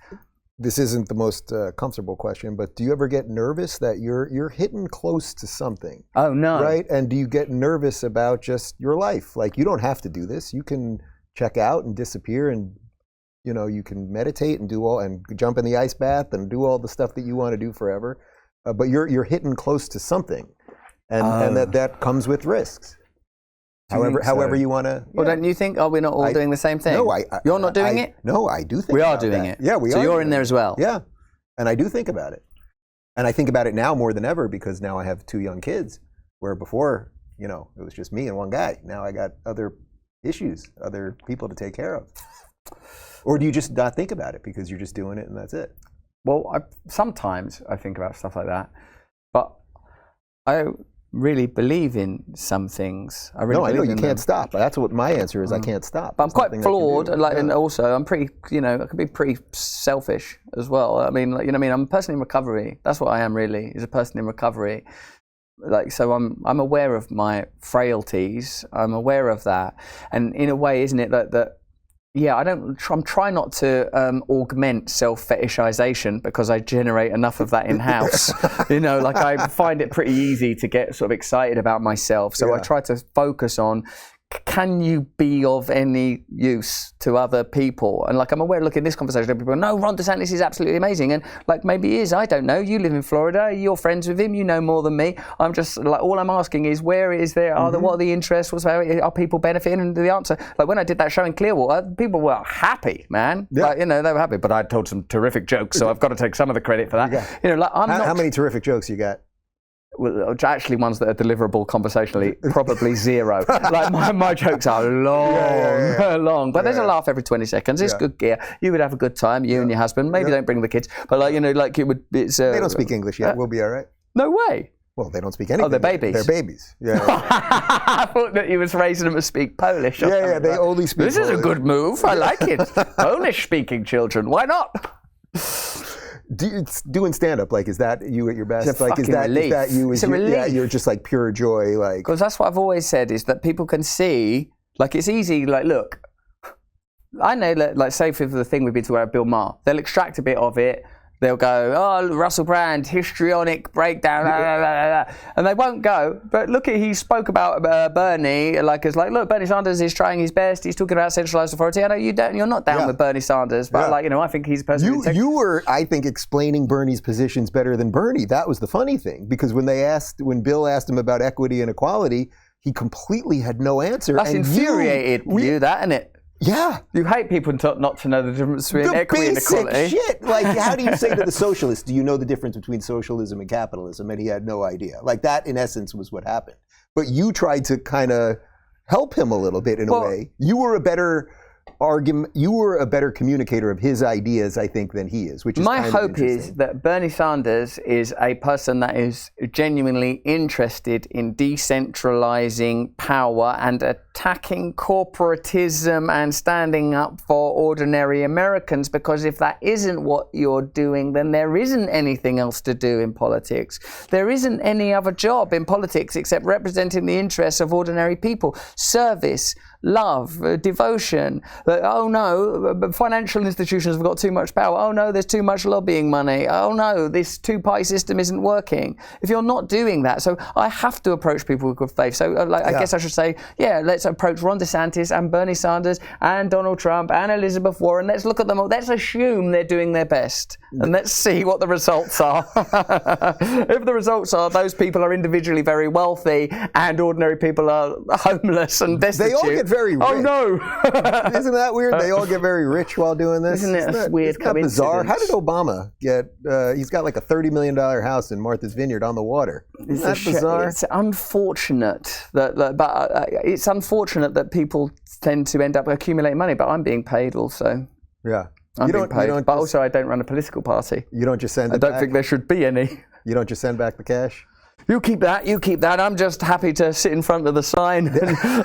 This isn't the most comfortable question, but do you ever get nervous that you're hitting close to something? Oh, no. Right? And do you get nervous about just your life? Like, you don't have to do this. You can check out and disappear, and you can meditate and and jump in the ice bath and do all the stuff that you want to do forever. But you're hitting close to something, and that comes with risks. However you want to. Well, don't you think? We're not all doing the same thing. No, you're not doing it. No, I do think we are doing it. Yeah, we are. So you're in there as well. Yeah, and I do think about it, and I think about it now more than ever because now I have 2 young kids, where before it was just me and one guy. Now I got other issues, other people to take care of. Or do you just not think about it because you're just doing it and that's it? Well, sometimes I think about stuff like that, but I really believe in some things. I know you can't stop. That's what my answer is. I can't stop. But I'm quite flawed, and also I'm pretty, I can be pretty selfish as well. I mean, I'm a person in recovery. That's what I am really, is a person in recovery. So I'm aware of my frailties. I'm aware of that, and in a way, isn't it that I'm trying not to augment self-fetishization because I generate enough of that in-house. I find it pretty easy to get sort of excited about myself. So I try to focus on can you be of any use to other people? And like, I'm aware, look, in this conversation, people go, no, Ron DeSantis is absolutely amazing. And like, maybe he is, I don't know. You live in Florida, you're friends with him, you know more than me. I'm just like, all I'm asking is, where is there, what are the interests, are people benefiting? And the answer, like when I did that show in Clearwater, people were happy, man. Yeah. Like, you know, they were happy, but I told some terrific jokes, so I've got to take some of the credit for that. You know, like, how many terrific jokes you got? Well, actually, ones that are deliverable conversationally, probably zero. Like my jokes are long, long. But there's a laugh every 20 seconds. It's good gear. You would have a good time, you and your husband. Maybe don't bring the kids, but like, you know, like it would. It's. They don't speak English yet. We'll be all right. No way. Well, they don't speak anything. Oh, they're babies. They're babies. Yeah. I thought that you was raising them to speak Polish. Yeah, they only speak This Polish. is a good move. I like it. Polish-speaking children. Why not? Doing stand-up, like, is that you at your best? It's a like, fucking relief. Is that you? It's a relief. Yeah, you're just like pure joy, like. Because that's what I've always said, is that people can see, like, it's easy. Like, look, I know that, like, say for the thing we've been talking about, Bill Maher, they'll extract a bit of it. They'll go, oh, Russell Brand, histrionic breakdown, blah, blah, blah, blah. And they won't go. But look, he spoke about Bernie, like, it's like, look, Bernie Sanders is trying his best. He's talking about centralized authority. I know you're not down with Bernie Sanders, but like, you know, I think he's a person. You were, I think, explaining Bernie's positions better than Bernie. That was the funny thing, because when Bill asked him about equity and equality, he completely had no answer. That's infuriated you, that, isn't it? Yeah. You hate people not to know the difference between equity and equality. Shit. Like, how do you say to the socialist, do you know the difference between socialism and capitalism? And he had no idea. Like, that, in essence, was what happened. But you tried to kind of help him a little bit in a way. You were a better communicator of his ideas, I think, than he is, which is my hope is that Bernie Sanders is a person that is genuinely interested in decentralizing power and attacking corporatism and standing up for ordinary Americans, because if that isn't what you're doing, then there isn't anything else to do in politics. There isn't any other job in politics except representing the interests of ordinary people. Service, love, devotion. Oh no, financial institutions have got too much power. Oh no, there's too much lobbying money. Oh no, this two-party system isn't working. If you're not doing that, so I have to approach people with good faith. So I guess I should say, let's approach Ron DeSantis and Bernie Sanders and Donald Trump and Elizabeth Warren. Let's look at them all. Let's assume they're doing their best. And let's see what the results are. If the results are those people are individually very wealthy and ordinary people are homeless and destitute. They all get very rich. Oh no! Isn't that weird? They all get very rich while doing this. Isn't it a weird coincidence? Bizarre? How did Obama get? He's got like a $30 million house in Martha's Vineyard on the water. Isn't that bizarre? It's unfortunate it's unfortunate that people tend to end up accumulating money. But I'm being paid also. Yeah. I'm being paid. But also, I don't run a political party. You don't just send it back? I don't back? think there should be any. You don't just send back the cash? You keep that. I'm just happy to sit in front of the sign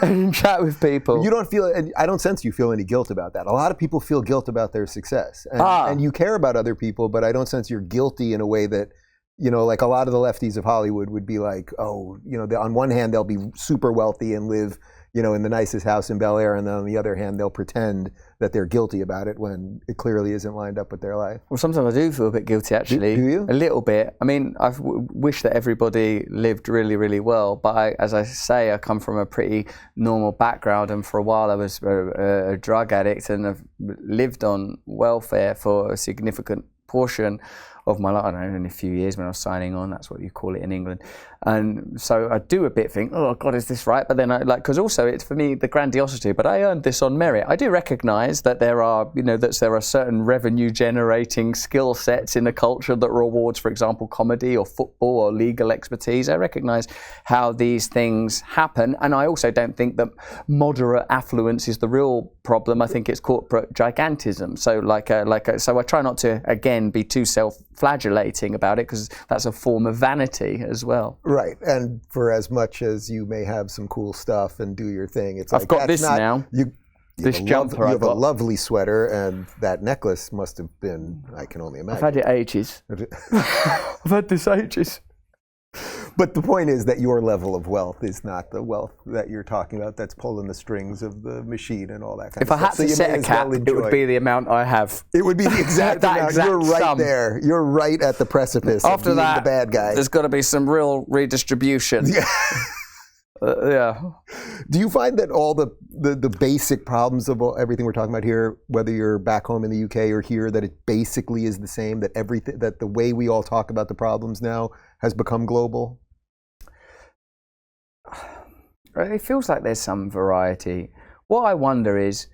and chat with people. You don't feel, and I don't sense you feel any guilt about that. A lot of people feel guilt about their success. And you care about other people, but I don't sense you're guilty in a way that, you know, like a lot of the lefties of Hollywood would be like, oh, you know, on one hand, they'll be super wealthy and live, you know, in the nicest house in Bel Air, and then on the other hand, they'll pretend that they're guilty about it when it clearly isn't lined up with their life. Well, sometimes I do feel a bit guilty, actually. Do you? A little bit. I mean, I wish that everybody lived really, really well, but as I say, I come from a pretty normal background, and for a while I was a drug addict and I've lived on welfare for a significant portion of my life. I don't know, in a few years when I was signing on, that's what you call it in England. And so I do a bit think, oh God, is this right? But then because also it's for me the grandiosity, but I earned this on merit. I do recognize that there are certain revenue generating skill sets in a culture that rewards, for example, comedy or football or legal expertise. I recognize how these things happen. And I also don't think that moderate affluence is the real problem. I think it's corporate gigantism. So so I try not to, again, be too self-flagellating about it, because that's a form of vanity as well. Right, and for as much as you may have some cool stuff and do your thing, it's like I've got this now. This jumper you have a lovely sweater, and that necklace must have been, I can only imagine. I've had it ages. I've had this ages. But the point is that your level of wealth is not the wealth that you're talking about that's pulling the strings of the machine and all that kind of stuff. If I had to set a cap, it would be the amount I have. It would be the exact amount. You're right there. You're right at the precipice of being the bad guy. There's got to be some real redistribution. Yeah. Yeah. Do you find that all the basic problems of everything we're talking about here, whether you're back home in the UK or here, that it basically is the same, that everything, that the way we all talk about the problems now has become global? It feels like there's some variety. What I wonder is,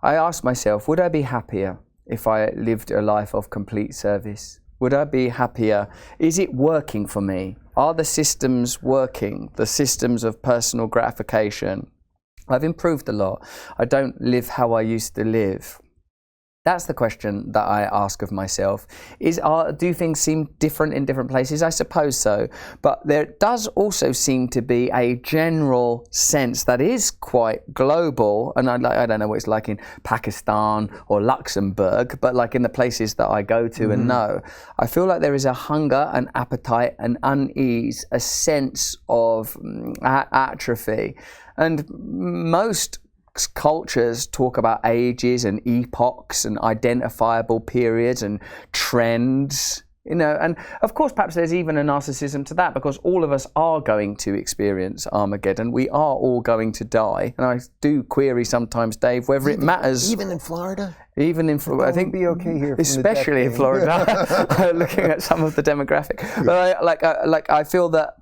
I ask myself, would I be happier if I lived a life of complete service? Would I be happier? Is it working for me? Are the systems working? The systems of personal gratification? I've improved a lot. I don't live how I used to live. That's the question that I ask of myself. Do things seem different in different places? I suppose so. But there does also seem to be a general sense that is quite global. And I don't know what it's like in Pakistan or Luxembourg, but like in the places that I go to and know, I feel like there is a hunger, an appetite, an unease, a sense of atrophy. And most cultures talk about ages and epochs and identifiable periods and trends, and of course perhaps there's even a narcissism to that, because all of us are going to experience Armageddon. We are all going to die, and I do query sometimes, Dave, whether it matters. Even in Florida? Even in Florida, I think be okay here, especially in Florida. Looking at some of the demographic, but I feel that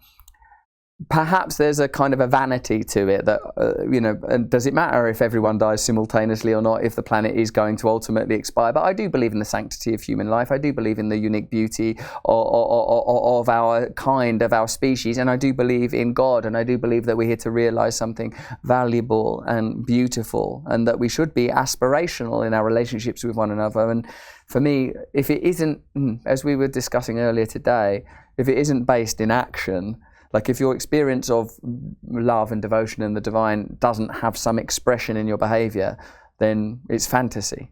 perhaps there's a kind of a vanity to it that, and does it matter if everyone dies simultaneously or not, if the planet is going to ultimately expire? But I do believe in the sanctity of human life. I do believe in the unique beauty of our kind, of our species. And I do believe in God. And I do believe that we're here to realize something valuable and beautiful, and that we should be aspirational in our relationships with one another. And for me, if it isn't, as we were discussing earlier today, if it isn't based in action, like if your experience of love and devotion and the divine doesn't have some expression in your behavior, then it's fantasy.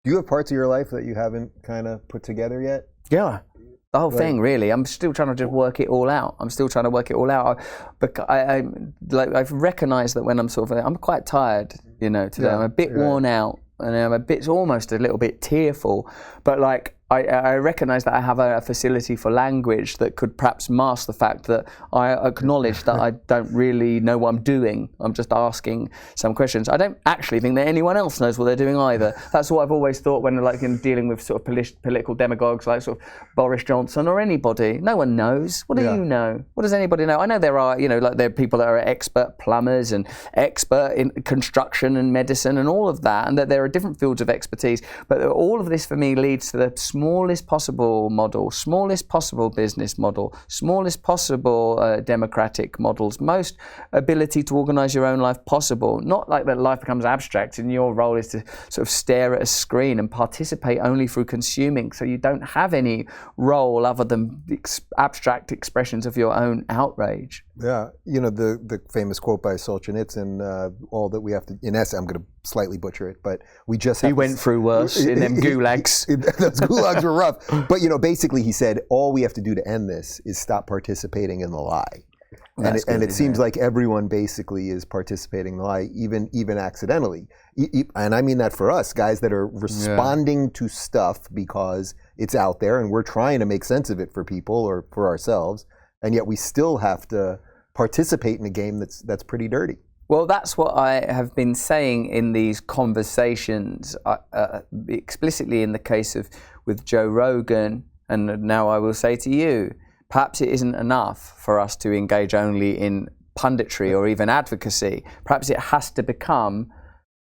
Do you have parts of your life that you haven't kind of put together yet? Yeah, the whole thing really. I'm still trying to just work it all out. But I've recognised that when I'm quite tired, today. Yeah, I'm a bit worn out, and I'm almost a little bit tearful. But I recognise that I have a facility for language that could perhaps mask the fact that I acknowledge that I don't really know what I'm doing. I'm just asking some questions. I don't actually think that anyone else knows what they're doing either. That's what I've always thought when in dealing with sort of political demagogues like sort of Boris Johnson or anybody. No one knows. What do you know? What does anybody know? I know there are, there are people that are expert plumbers and expert in construction and medicine and all of that, and that there are different fields of expertise. But all of this for me leads to the smallest possible model, smallest possible business model, smallest possible democratic models, most ability to organize your own life possible. Not like that life becomes abstract and your role is to sort of stare at a screen and participate only through consuming, so you don't have any role other than abstract expressions of your own outrage. Yeah, the famous quote by Solzhenitsyn, all that we have to, in essence, I'm going to slightly butcher it, but we just have He went through worse in them gulags. Those gulags were rough. But, basically he said, all we have to do to end this is stop participating in the lie. And it seems like everyone basically is participating in the lie, even accidentally. And I mean that for us, guys that are responding to stuff because it's out there and we're trying to make sense of it for people or for ourselves, and yet we still have to participate in a game that's pretty dirty. Well, that's what I have been saying in these conversations, explicitly in the case with Joe Rogan, and now I will say to you, perhaps it isn't enough for us to engage only in punditry or even advocacy. Perhaps it has to become,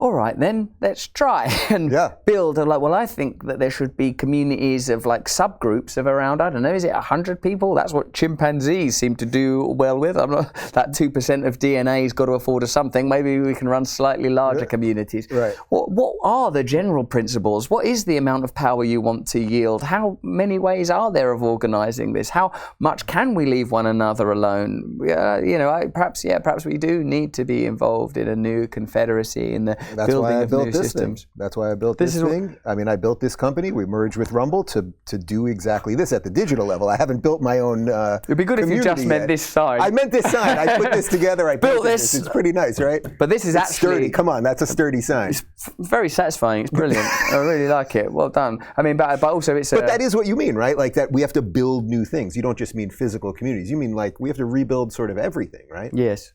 all right, then let's try and build I think that there should be communities of subgroups of around, I don't know, is it 100 people? That's what chimpanzees seem to do well with. That 2% of DNA's got to afford us something. Maybe we can run slightly larger communities. Right. What are the general principles? What is the amount of power you want to yield? How many ways are there of organizing this? How much can we leave one another alone? Perhaps we do need to be involved in a new confederacy in the That's building why I of built new this systems. thing. That's why I built this thing. I mean, I built this company. We merged with Rumble to do exactly this at the digital level. I haven't built my own It'd be good if you just meant this side. I meant this sign. I put this together. I built this. It's pretty nice, right? But this is it's actually sturdy. Come on, that's a sturdy sign. It's very satisfying. It's brilliant. I really like it. Well done. I mean, but also it's. But that is what you mean, right? Like that we have to build new things. You don't just mean physical communities. You mean like we have to rebuild sort of everything, right? Yes.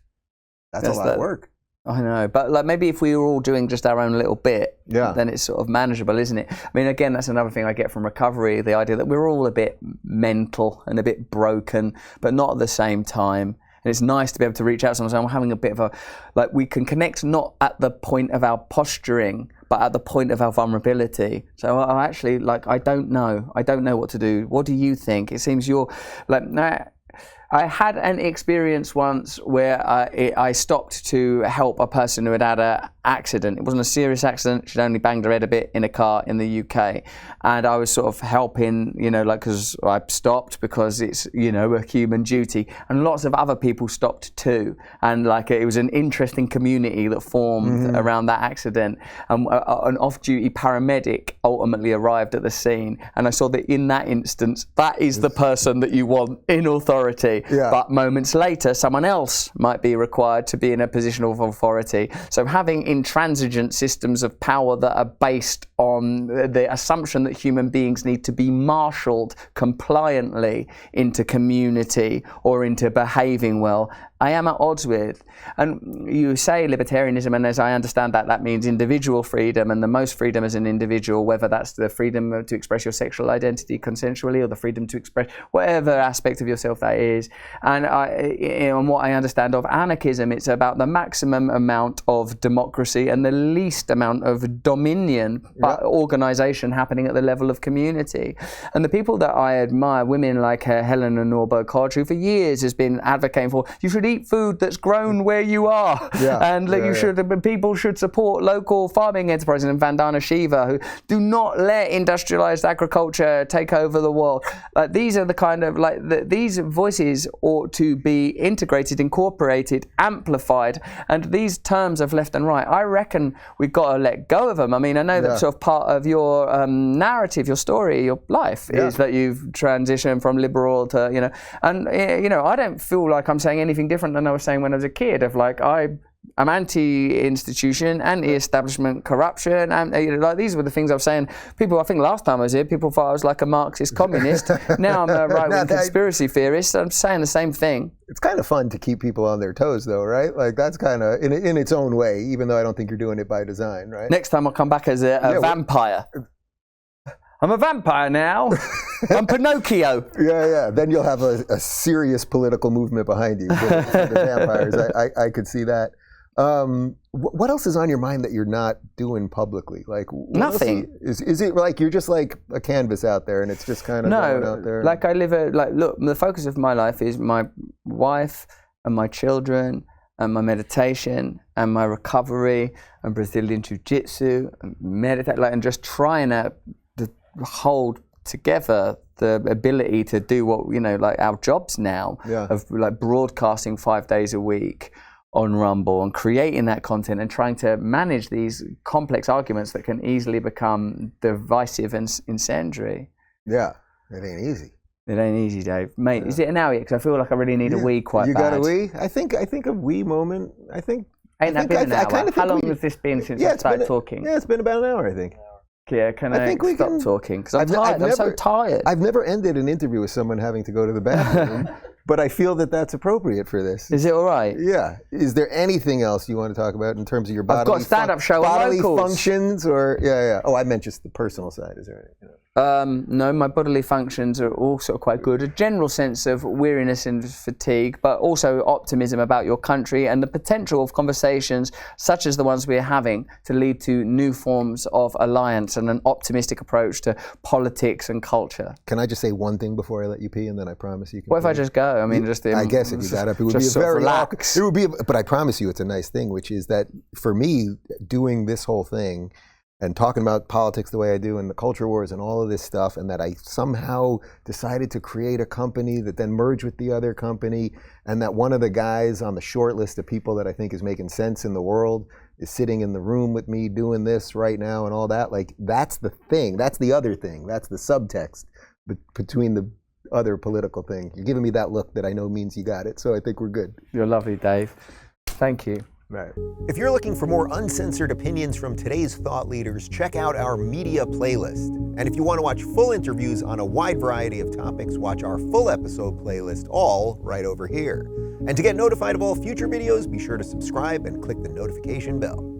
That's a lot of work. I know, but like maybe if we were all doing just our own little bit, then it's sort of manageable, isn't it? I mean, again, that's another thing I get from recovery, the idea that we're all a bit mental and a bit broken, but not at the same time. And it's nice to be able to reach out to someone and say, I'm having a bit of a, like we can connect not at the point of our posturing, but at the point of our vulnerability. So I actually, like, I don't know what to do. What do you think? It seems you're, like, I had an experience once where I stopped to help a person who had had an accident. It wasn't a serious accident. She'd only banged her head a bit in a car in the UK. And I was sort of helping, like, because I stopped because it's, a human duty. And lots of other people stopped too. And, like, it was an interesting community that formed around that accident. And an off-duty paramedic ultimately arrived at the scene. And I saw that in that instance, that is the person that you want in authority. Yeah. But moments later, someone else might be required to be in a position of authority. So having intransigent systems of power that are based on the assumption that human beings need to be marshaled compliantly into community or into behaving well, I am at odds with. And you say libertarianism, and as I understand that means individual freedom and the most freedom as an individual, whether that's the freedom to express your sexual identity consensually or the freedom to express whatever aspect of yourself that is. And what I understand of anarchism, it's about the maximum amount of democracy and the least amount of dominion, but organization happening at the level of community. And the people that I admire, women like Helena Norberg Hodge, who for years has been advocating for, you should eat food that's grown where you are, people should support local farming enterprises, and Vandana Shiva, who do not let industrialized agriculture take over the world. These are the kind of these voices ought to be integrated, incorporated, amplified, and these terms of left and right, I reckon we've got to let go of them. I mean, I know that sort of part of your narrative, your story, your life is that you've transitioned from liberal to, and I don't feel like I'm saying anything different than I was saying when I was a kid, of like, I'm anti-institution, anti-establishment corruption, and these were the things I was saying. People, I think last time I was here, people thought I was like a Marxist communist. Now I'm a right-wing conspiracy theorist. I'm saying the same thing. It's kind of fun to keep people on their toes, though, right? Like, that's kind of in its own way, even though I don't think you're doing it by design, right? Next time I'll come back as a vampire. I'm a vampire now. I'm Pinocchio. Yeah. Then you'll have a serious political movement behind you for the vampires. I could see that. What else is on your mind that you're not doing publicly? Like nothing. Is it like you're just like a canvas out there and it's just kind of going out there? Like I live look, the focus of my life is my wife and my children and my meditation and my recovery and Brazilian Jiu-Jitsu and meditate, and just trying to hold together the ability to do what our jobs now of like broadcasting 5 days a week on Rumble and creating that content and trying to manage these complex arguments that can easily become divisive and incendiary. Yeah, it ain't easy. It ain't easy, Dave. Mate, is it an hour yet? Because I feel like I really need a wee quite you bad. You got a wee? I think a wee moment. Ain't that been an hour? How long has this been since I started talking? Yeah, it's been about an hour, I think. Yeah, can I stop talking? Because I'm tired. I'm so tired. I've never ended an interview with someone having to go to the bathroom, but I feel that that's appropriate for this. Is it all right? Yeah. Is there anything else you want to talk about in terms of your bodily, I've got a stand-up show bodily functions? Or Oh, I meant just the personal side. Is there anything? No, my bodily functions are also quite good. A general sense of weariness and fatigue, but also optimism about your country and the potential of conversations such as the ones we're having to lead to new forms of alliance and an optimistic approach to politics and culture. Can I just say one thing before I let you pee, and then I promise you can. What if I just go? I mean, I guess if you got up, it would be a very relax. It would be, but I promise you, it's a nice thing, which is that for me, doing this whole thing and talking about politics the way I do and the culture wars and all of this stuff, and that I somehow decided to create a company that then merged with the other company, and that one of the guys on the short list of people that I think is making sense in the world is sitting in the room with me doing this right now and all that. Like, that's the thing. That's the other thing. That's the subtext between the other political thing. You're giving me that look that I know means you got it. So I think we're good. You're lovely, Dave. Thank you. Right. If you're looking for more uncensored opinions from today's thought leaders, check out our media playlist. And if you want to watch full interviews on a wide variety of topics, watch our full episode playlist, all right over here. And to get notified of all future videos, be sure to subscribe and click the notification bell.